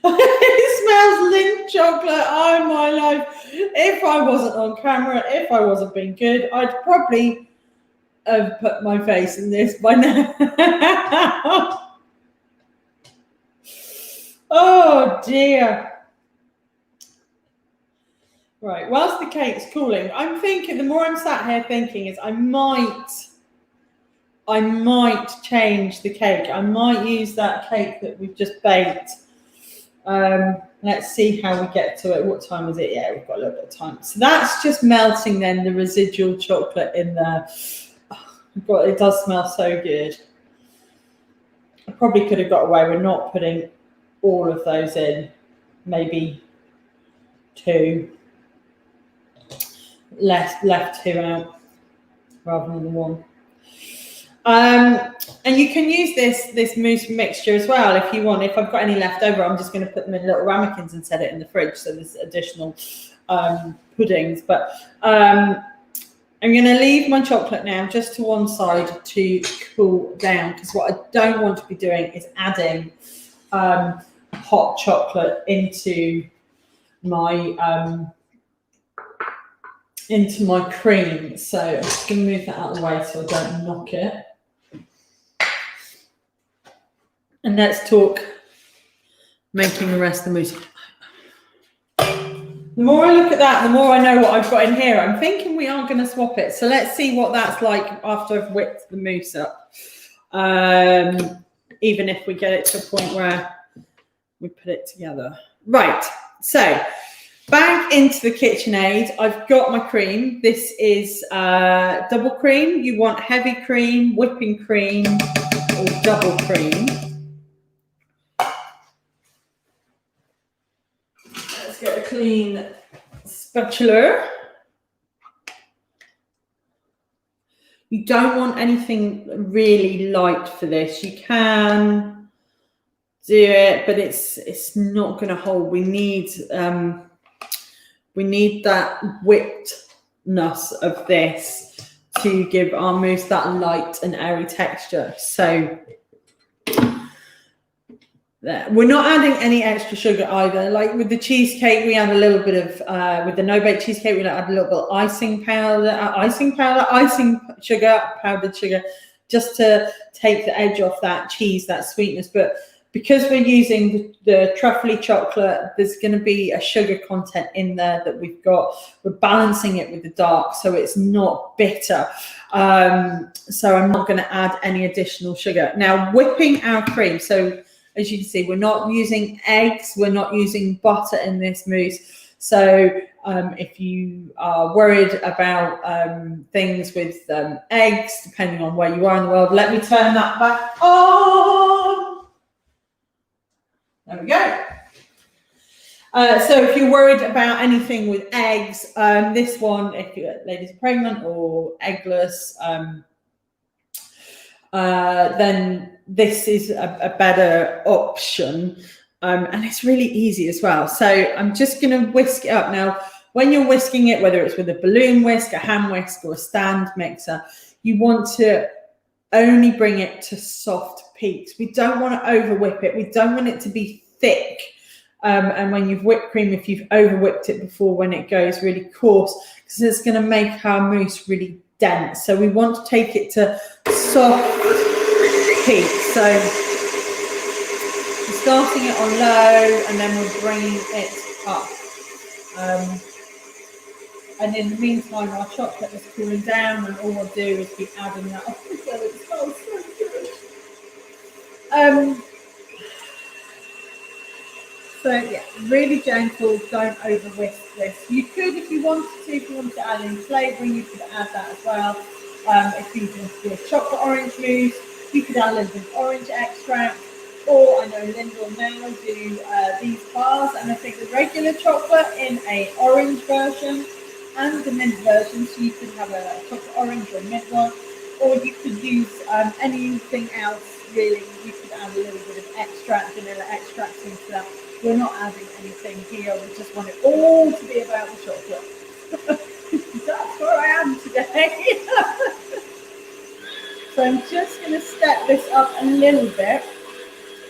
It smells Lindt chocolate. Oh my life. If I wasn't on camera, if I wasn't being good, I'd probably have put my face in this by now. Oh dear. Right, whilst the cake's cooling, I'm thinking, the more I'm sat here thinking is I might change the cake. I might use that cake that we've just baked. Let's see how we get to it. What time is it? Yeah, we've got a little bit of time. So that's just melting then, the residual chocolate in there. Oh, God, it does smell so good. I probably could have got away with not putting all of those in. Maybe two. Left two out rather than the one. And you can use this mousse mixture as well if you want. If I've got any left over, I'm just going to put them in little ramekins and set it in the fridge, so there's additional puddings. But I'm going to leave my chocolate now just to one side to cool down, because what I don't want to be doing is adding hot chocolate into my cream. So I'm just going to move that out of the way so I don't knock it. And let's talk making the rest of the mousse. The more I look at that, the more I know what I've got in here. I'm thinking we are going to swap it. So let's see what that's like after I've whipped the mousse up. Even if we get it to a point where we put it together. Right, so back into the KitchenAid. I've got my cream. This is double cream. You want heavy cream, whipping cream, or double cream. Let's get a clean spatula. You don't want anything really light for this. You can do it, but it's not going to hold. We need that whippedness of this to give our mousse that light and airy texture. So there. We're not adding any extra sugar either. Like with the cheesecake, we add a little bit of, with the no-bake cheesecake, we add a little bit of icing sugar, powdered sugar, just to take the edge off that cheese, that sweetness. But because we're using the truffly chocolate, there's going to be a sugar content in there that we've got. We're balancing it with the dark, so it's not bitter. So I'm not going to add any additional sugar. Now, whipping our cream. So as you can see, we're not using eggs. We're not using butter in this mousse. So if you are worried about things with eggs, depending on where you are in the world, let me turn that back on. There we go. So if you're worried about anything with eggs, this one, if your ladies are pregnant or eggless, then this is a better option. And it's really easy as well. So I'm just going to whisk it up. Now, when you're whisking it, whether it's with a balloon whisk, a hand whisk, or a stand mixer, you want to only bring it to soft peaks. We don't want to over whip it. We don't want it to be thick. And when you've whipped cream, if you've over whipped it before, when it goes really coarse, because it's going to make our mousse really dense. So we want to take it to soft peaks. So we're starting it on low, and then we're bringing it up. And in the meantime, our chocolate is cooling down, and all I'll do is keep adding that on. So it smells so good. So yeah, really gentle, don't over whisk this. You could, if you wanted to, if you wanted to add any flavouring, you could add that as well. If you want to do a chocolate orange mousse, you could add a little bit of orange extract. Or I know Linda will now do these bars, and I think the regular chocolate in a orange version and the mint version, so you could have a chocolate orange or mint one, or you could use anything else really. You could add a little bit of extract, vanilla extract into that. We're not adding anything here, we just want it all to be about the chocolate. That's where I am today. So I'm just going to step this up a little bit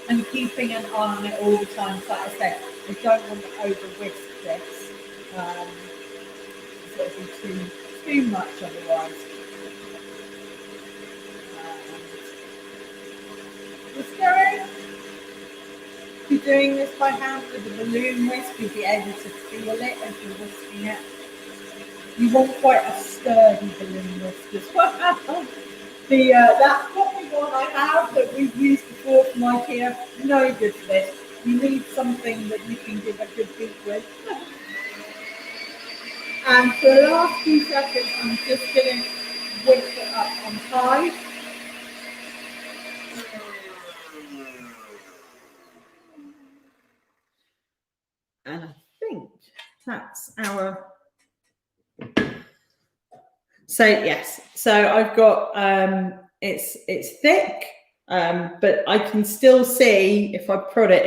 and keeping an eye on it all the time. So like I said, I don't want to over whisk this. So it'll be too much otherwise. Just going. If you're doing this by hand with a balloon whisk, you'll be able to feel it as you're whisking it. You want quite a sturdy balloon whisk as well. That poppy one I have that we've used before from IKEA, no good for this. You need something that you can give a good beat with. And for the last few seconds, I'm just going to whisk it up on high. And I think that's our... So yes, so I've got, it's thick, but I can still see if I prod it,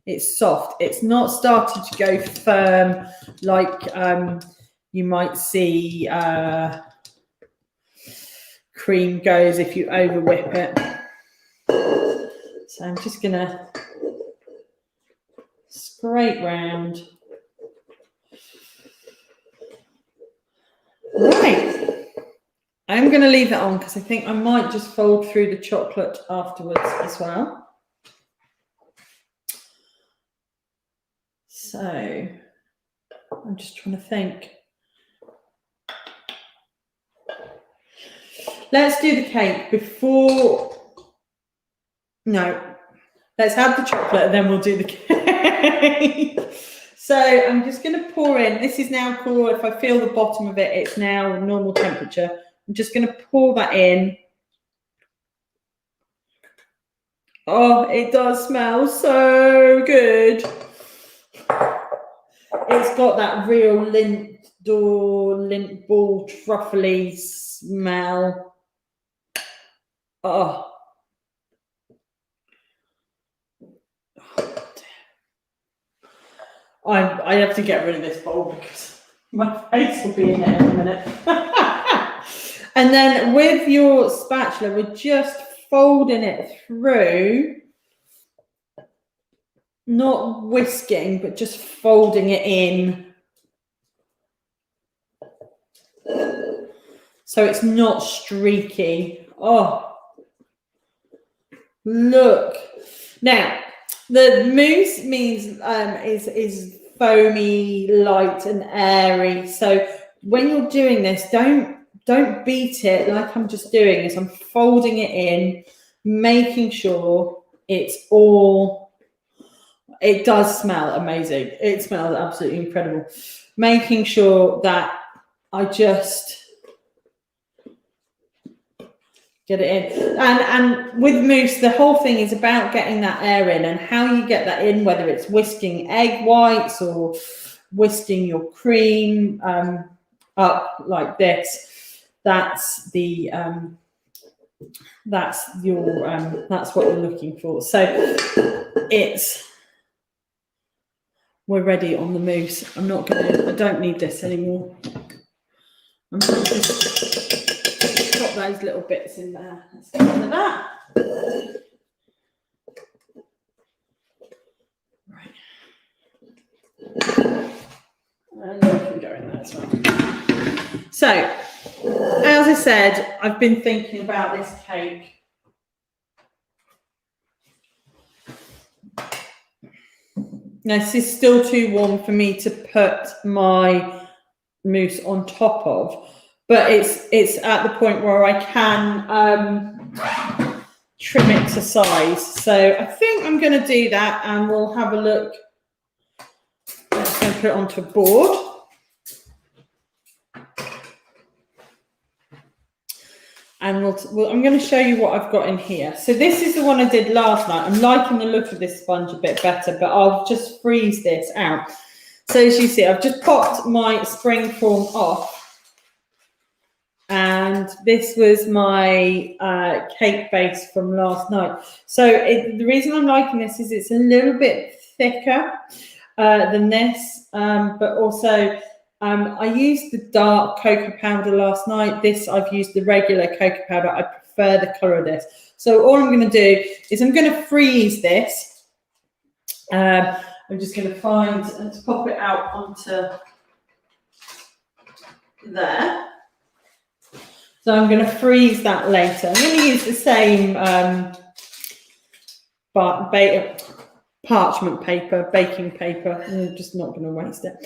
it's soft. It's not started to go firm like you might see cream goes if you over whip it. So I'm just gonna scrape round. Right, I'm going to leave that on because I think I might just fold through the chocolate afterwards as well. So I'm just trying to think. Let's do the cake before. No, let's have the chocolate and then we'll do the cake. So I'm just going to pour in. This is now cool. If I feel the bottom of it, it's now normal temperature. I'm just going to pour that in. Oh, it does smell so good. It's got that real lint ball truffly smell. Oh. I have to get rid of this bowl because my face will be in it in a minute. And then with your spatula, we're just folding it through, not whisking, but just folding it in. So it's not streaky. Oh, look. Now, the mousse means is foamy, light, and airy. So when you're doing this, don't beat it like I'm just doing this. I'm folding it in, making sure it's all It does smell amazing. It smells absolutely incredible. Making sure that I just get it in. And with mousse, the whole thing is about getting that air in, and how you get that in, whether it's whisking egg whites or whisking your cream up like this. That's the that's what you're looking for. So we're ready on the mousse. I don't need this anymore. I'm going to just pop those little bits in there. Let's get rid of that. Right. And we can go in there as well. So, as I said, I've been thinking about this cake. Now, this is still too warm for me to put my mousse on top of, but it's at the point where I can trim it to size. So I think I'm going to do that, and we'll have a look. I'm just going to put it onto a board. And I'm going to show you what I've got in here. So this is the one I did last night. I'm liking the look of this sponge a bit better, but I'll just freeze this out. So as you see, I've just popped my springform off. And this was my cake base from last night. So the reason I'm liking this is it's a little bit thicker than this, but also I used the dark cocoa powder last night. This, I've used the regular cocoa powder. I prefer the colour of this. So all I'm going to do is I'm going to freeze this. I'm just going to find and pop it out onto there. So I'm going to freeze that later. I'm going to use the same parchment paper, baking paper. I'm just not going to waste it.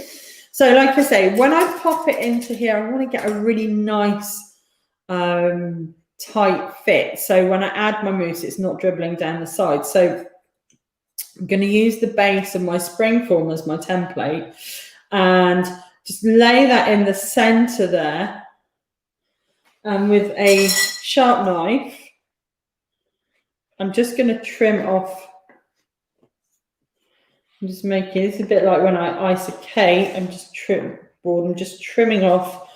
So like I say, when I pop it into here, I want to get a really nice tight fit. So when I add my mousse, it's not dribbling down the side. So I'm going to use the base of my springform as my template and just lay that in the center there. And with a sharp knife, I'm just going to trim off. I'm just making it's a bit like when I ice a cake. I'm just trimming off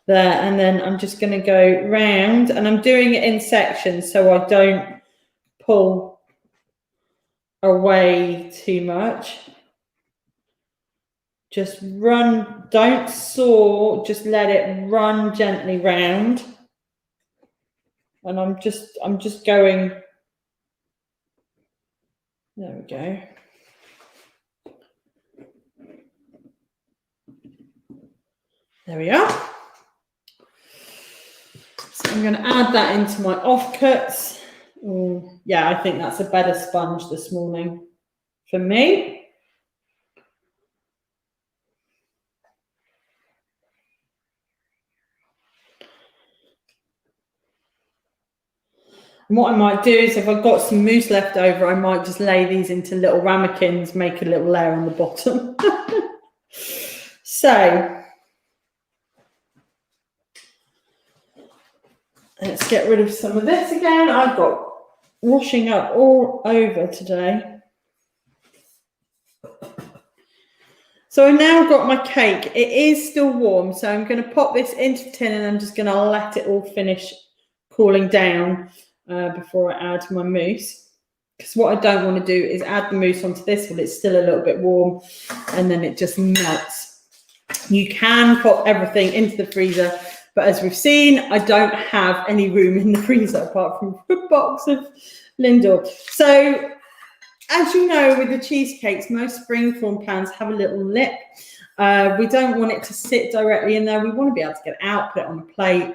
there, and then I'm just going to go round, and I'm doing it in sections so I don't pull away too much. Just run, don't saw, just let it run gently round. And I'm just going. There we go. There we are. So I'm going to add that into my offcuts. Yeah, I think that's a better sponge this morning for me. And what I might do is if I've got some mousse left over, I might just lay these into little ramekins, make a little layer on the bottom. So let's get rid of some of this again. I've got washing up all over today. So I've now got my cake. It is still warm, so I'm going to pop this into the tin and I'm just going to let it all finish cooling down before I add my mousse. Because what I don't want to do is add the mousse onto this while it's still a little bit warm and then it just melts. You can pop everything into the freezer, but as we've seen, I don't have any room in the freezer apart from a box of LINDT. So as you know, with the cheesecakes, most springform pans have a little lip. We don't want it to sit directly in there. We want to be able to get it out, put it on a plate,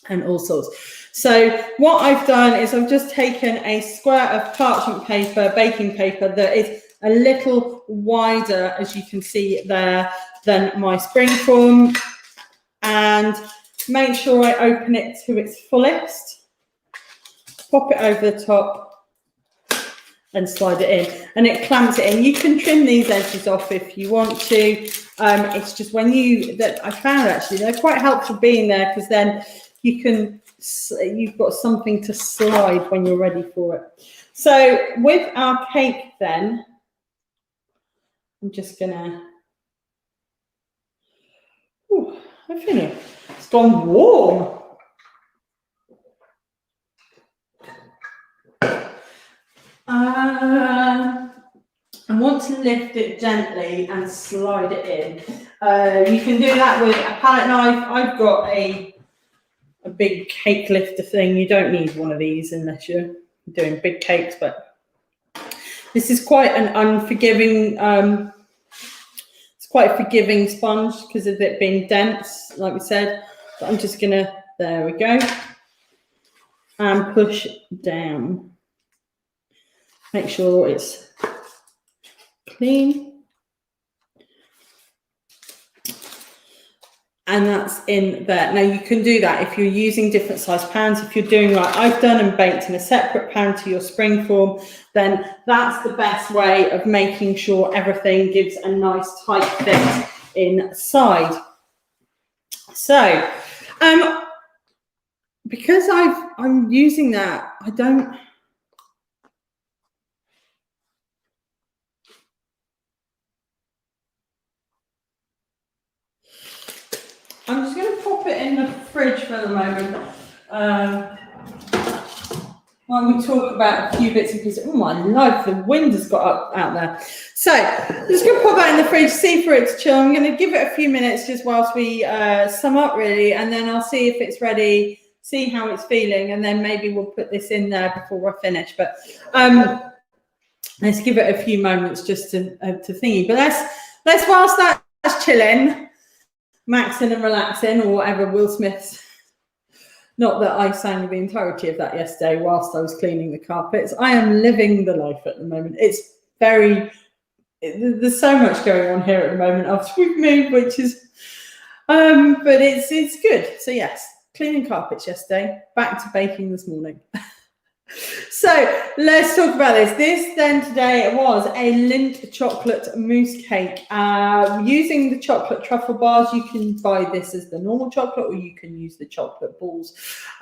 and all sorts. So what I've done is I've just taken a square of parchment paper, baking paper, that is a little wider, as you can see there, than my springform, and make sure I open it to its fullest. Pop it over the top. and slide it in, and it clamps it in. You can trim these edges off if you want to. It's just when I found actually they're quite helpful being there, because then you've got something to slide when you're ready for it. So with our cake then, I'm just gonna, I feel it's gone warm. I want to lift it gently and slide it in. You can do that with a palette knife. I've got a big cake lifter thing. You don't need one of these unless you're doing big cakes, but this is quite an unforgiving, it's quite a forgiving sponge because of it being dense, like we said. But I'm just gonna, there we go, and push down. Make sure it's clean. And that's in there. Now you can do that if you're using different size pans. If you're doing like I've done and baked in a separate pan to your spring form, then that's the best way of making sure everything gives a nice tight fit inside. So, because I'm using that, I'm just going to pop it in the fridge for the moment while we talk about a few bits and pieces. Oh my life, the wind has got up out there. So I'm just going to pop that in the fridge, see for it to chill. I'm going to give it a few minutes just whilst we sum up really, and then I'll see if it's ready, see how it's feeling, and then maybe we'll put this in there before we're finished. But let's give it a few moments just to thingy. But let's whilst that's chilling, maxing and relaxing, or whatever Will Smith's, not that I sang the entirety of that yesterday whilst I was cleaning the carpets. I am living the life at the moment. It's there's so much going on here at the moment after we've moved, which is but it's good. So yes, cleaning carpets yesterday, back to baking this morning. So let's talk about this. This then today was a Lindt chocolate mousse cake. Using the chocolate truffle bars, you can buy this as the normal chocolate, or you can use the chocolate balls.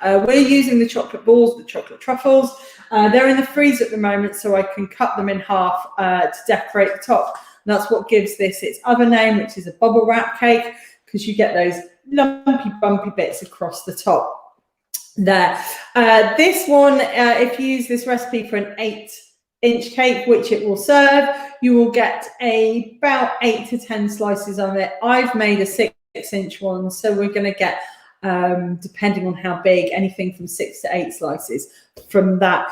We're using the chocolate balls, the chocolate truffles. They're in the freezer at the moment, so I can cut them in half to decorate the top. And that's what gives this its other name, which is a bubble wrap cake, because you get those lumpy, bumpy bits across the top. There. This one, if you use this recipe for an 8-inch cake, which it will serve, you will get about 8 to 10 slices of it. I've made a 6-inch one, so we're going to get, depending on how big, anything from 6 to 8 slices from that.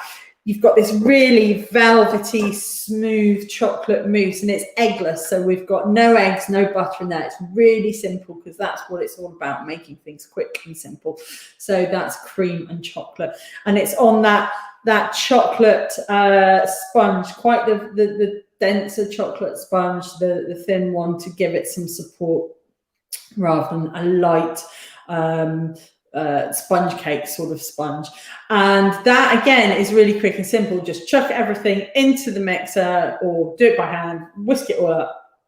You've got this really velvety, smooth chocolate mousse, and it's eggless. So we've got no eggs, no butter in there. It's really simple because that's what it's all about, making things quick and simple. So that's cream and chocolate. And it's on that chocolate sponge, quite the denser chocolate sponge, the thin one, to give it some support rather than a light sponge cake sort of sponge. And that again is really quick and simple. Just chuck everything into the mixer or do it by hand, whisk it all up,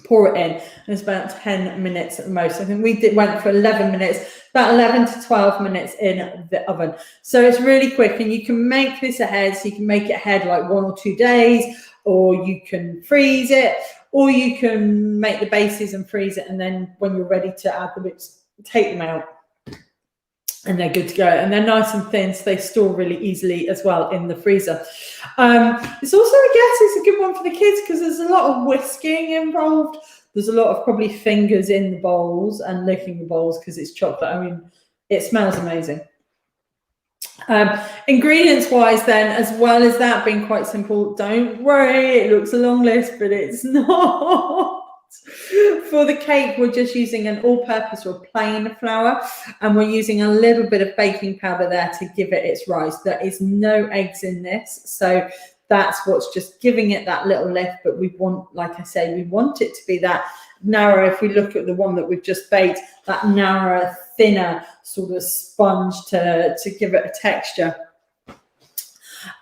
pour it in, and it's about 10 minutes at the most. I think we went for 11 minutes, about 11 to 12 minutes in the oven. So it's really quick, and you can make this ahead. So you can make it ahead like 1 or 2 days, or you can freeze it, or you can make the bases and freeze it, and then when you're ready to add the whips, take them out, and they're good to go. And they're nice and thin, so they store really easily as well in the freezer. It's also, I guess, it's a good one for the kids because there's a lot of whisking involved. There's a lot of probably fingers in the bowls and licking the bowls because it's chocolate. I mean, it smells amazing. Ingredients wise then, as well as that being quite simple, don't worry, it looks a long list, but it's not. For the cake, we're just using an all-purpose or plain flour, and we're using a little bit of baking powder there to give it its rise. There is no eggs in this, so that's what's just giving it that little lift. But we want, like I say, we want it to be that narrow. If we look at the one that we've just baked, that narrower, thinner sort of sponge to give it a texture.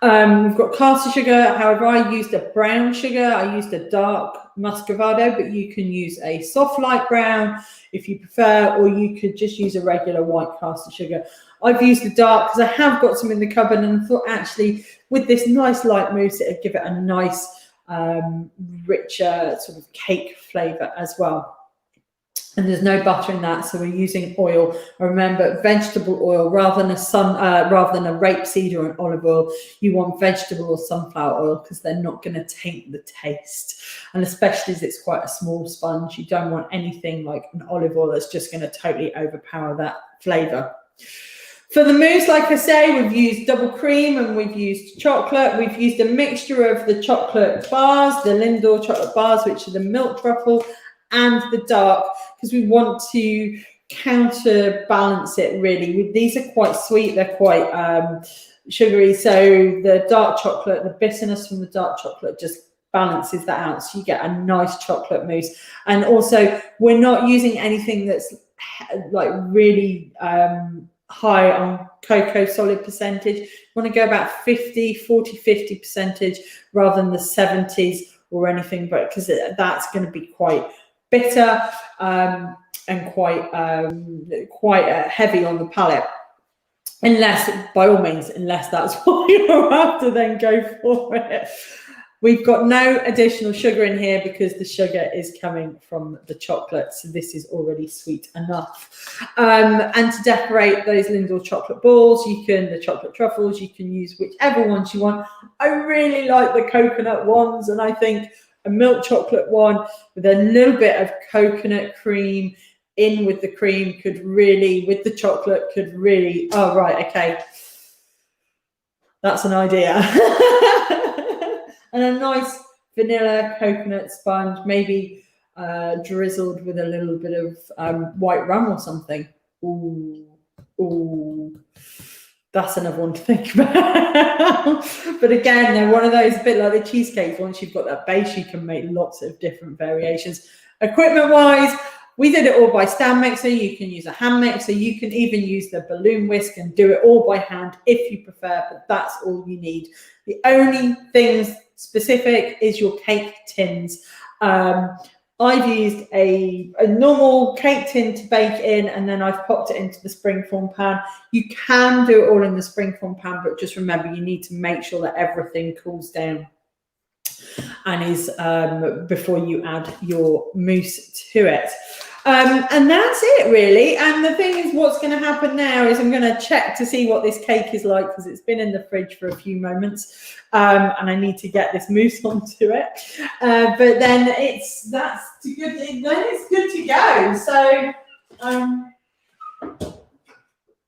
We've got caster sugar. However, I used a brown sugar. I used a dark muscovado, but you can use a soft light brown if you prefer, or you could just use a regular white caster sugar. I've used the dark because I have got some in the cupboard, and I thought actually with this nice light mousse, it would give it a nice, richer sort of cake flavour as well. And there's no butter in that, so we're using oil. Remember, vegetable oil rather than a rapeseed or an olive oil. You want vegetable or sunflower oil because they're not going to taint the taste. And especially as it's quite a small sponge, you don't want anything like an olive oil that's just going to totally overpower that flavour. For the mousse, like I say, we've used double cream and we've used chocolate. We've used a mixture of the chocolate bars, the LINDT chocolate bars, which are the milk truffle, and the dark, because we want to counterbalance it really. These are quite sweet, they're quite sugary, so the dark chocolate, the bitterness from the dark chocolate just balances that out, so you get a nice chocolate mousse. And also we're not using anything that's like really high on cocoa solid percentage. You want to go about 50 percentage rather than the 70s or anything, but because that's going to be quite bitter and quite heavy on the palate. Unless, by all means, unless that's what you're after, then go for it. We've got no additional sugar in here because the sugar is coming from the chocolate, so this is already sweet enough. And to decorate those LINDT chocolate balls, the chocolate truffles, you can use whichever ones you want. I really like the coconut ones, and I think a milk chocolate one with a little bit of coconut cream in with the cream could really, with the chocolate, could really, oh, right, okay. That's an idea. And a nice vanilla coconut sponge, maybe drizzled with a little bit of white rum or something. Ooh, ooh. That's another one to think about. But again, they're one of those, a bit like the cheesecake. Once you've got that base, you can make lots of different variations. Equipment-wise, we did it all by stand mixer. You can use a hand mixer. You can even use the balloon whisk and do it all by hand if you prefer, but that's all you need. The only things specific is your cake tins. I've used a normal cake tin to bake in, and then I've popped it into the springform pan. You can do it all in the springform pan, but just remember you need to make sure that everything cools down and is before you add your mousse to it. And that's it really. And the thing is, what's going to happen now is I'm going to check to see what this cake is like, because it's been in the fridge for a few moments, and I need to get this mousse onto it. But then it's good to go. So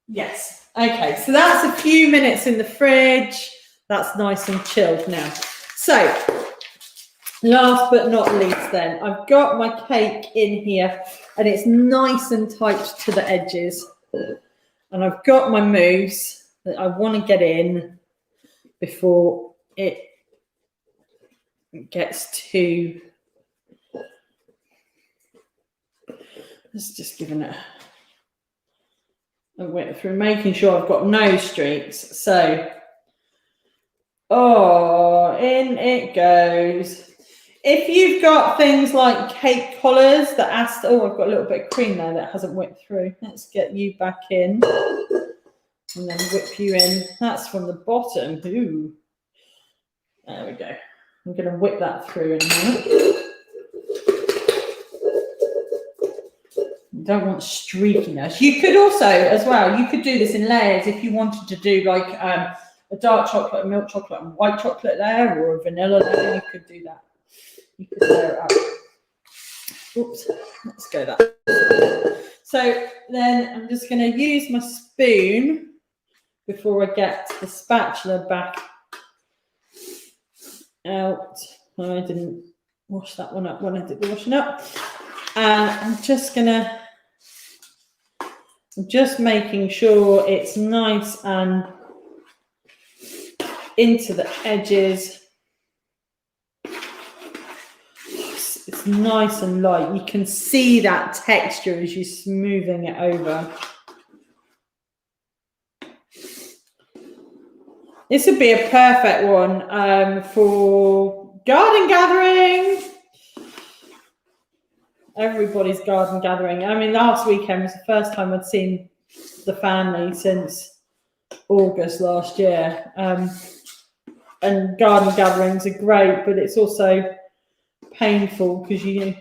yes, okay. So that's a few minutes in the fridge. That's nice and chilled now. So last but not least, then I've got my cake in here, and it's nice and tight to the edges, and I've got my mousse that I want to get in before it gets too. Let's just giving it a whip through, making sure I've got no streaks. So, oh, in it goes. If you've got things like cake collars that ask, oh, I've got a little bit of cream there that hasn't whipped through. Let's get you back in and then whip you in. That's from the bottom. Ooh. There we go. I'm going to whip that through in a minute. You don't want streakiness. You could also, as well, you could do this in layers if you wanted to do like a dark chocolate, a milk chocolate, and white chocolate layer, or a vanilla layer. You could do that. You could layer it up. Oops, let's go that. So then I'm just going to use my spoon before I get the spatula back out. I didn't wash that one up when I did the washing up. And I'm just making sure it's nice and into the edges. It's nice and light. You can see that texture as you're smoothing it over. This would be a perfect one for garden gathering. Everybody's garden gathering. I mean, last weekend was the first time I'd seen the family since August last year. And garden gatherings are great, but it's also painful because you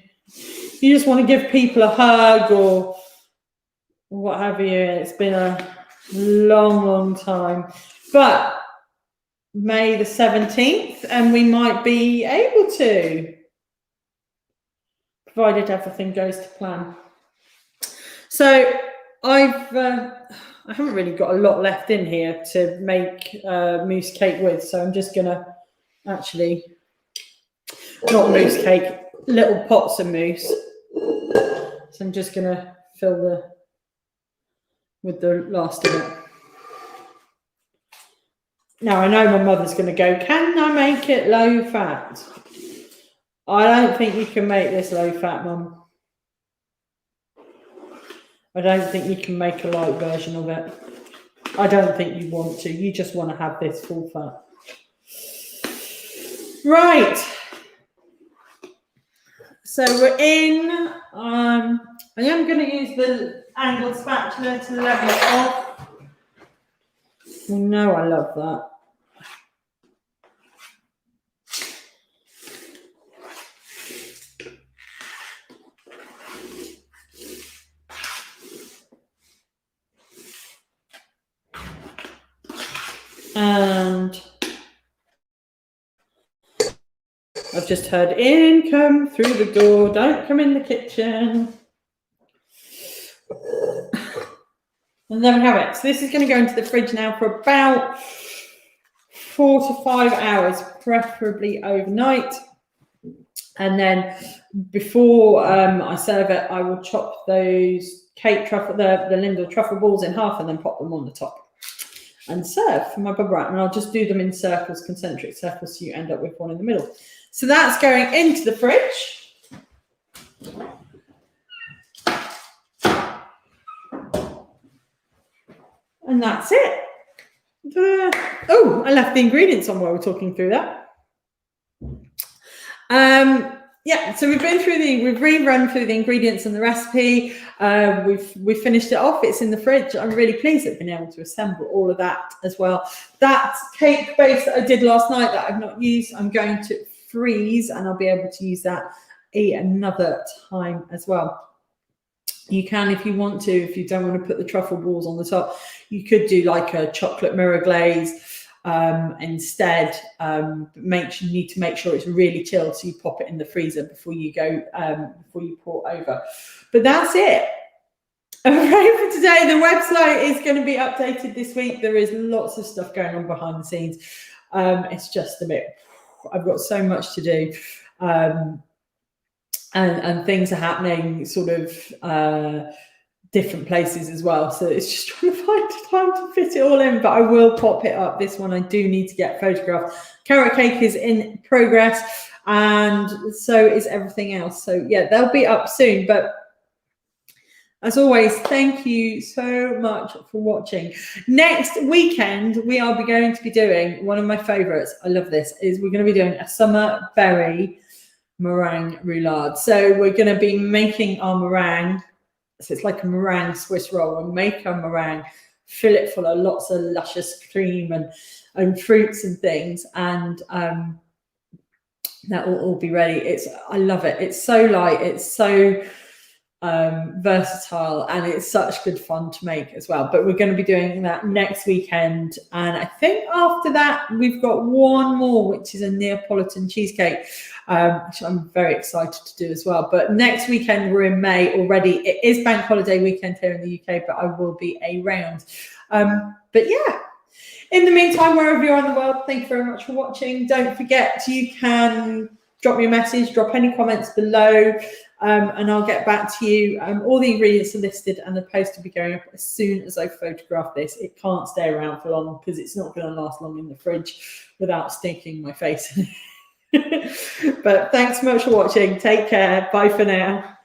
just want to give people a hug or what have you. It's been a long time. But May the 17th, and we might be able to, provided everything goes to plan. So I haven't really got a lot left in here to make mousse cake with, so I'm just gonna actually, not mousse cake, little pots of mousse. So I'm just gonna fill with the last of it. Now I know my mother's gonna go, can I make it low fat? I don't think you can make this low fat, Mum. I don't think you can make a light version of it. I don't think you want to. You just want to have this full fat. Right. So we're in. I am going to use the angled spatula to level it off. You know I love that. And I've just heard in, come through the door, don't come in the kitchen. And there we have it. So this is going to go into the fridge now for about 4 to 5 hours, preferably overnight. And then before I serve it, I will chop those cake truffle, the Lindl truffle balls in half and then pop them on the top and serve for my bubba. And I'll just do them in circles, concentric circles, so you end up with one in the middle. So that's going into the fridge. And that's it. Oh, I left the ingredients on while we're talking through that. Yeah, so we've rerun through the ingredients and the recipe. We've finished it off. It's in the fridge. I'm really pleased that I've been able to assemble all of that as well. That cake base that I did last night that I've not used, I'm going to freeze, and I'll be able to use that another time as well. You can, if you want to, if you don't want to put the truffle balls on the top, you could do like a chocolate mirror glaze instead. You need to make sure it's really chilled, so you pop it in the freezer before you go, before you pour over. But that's it. Right for today. The website is going to be updated this week. There is lots of stuff going on behind the scenes. It's just a bit, I've got so much to do. And things are happening sort of different places as well. So it's just trying to find time to fit it all in, but I will pop it up. This one I do need to get photographed. Carrot cake is in progress, and so is everything else. So yeah, they'll be up soon. But as always, thank you so much for watching. Next weekend, we are going to be doing one of my favorites. I love this. Is we're going to be doing a summer berry meringue roulade. So we're going to be making our meringue. So it's like a meringue Swiss roll. We'll make our meringue, fill it full of lots of luscious cream and fruits and things, and that will all be ready. I love it. It's so light. It's so versatile, and it's such good fun to make as well. But we're going to be doing that next weekend, and I think after that we've got one more, which is a Neapolitan cheesecake, which I'm very excited to do as well. But next weekend, we're in May already. It is bank holiday weekend here in the UK, but I will be around. But yeah, in the meantime, wherever you are in the world, thank you very much for watching. Don't forget, you can drop me a message, drop any comments below, and I'll get back to you. All the ingredients are listed, and the post will be going up as soon as I photograph this. It can't stay around for long because it's not going to last long in the fridge without stinking my face. But thanks so much for watching. Take care. Bye for now.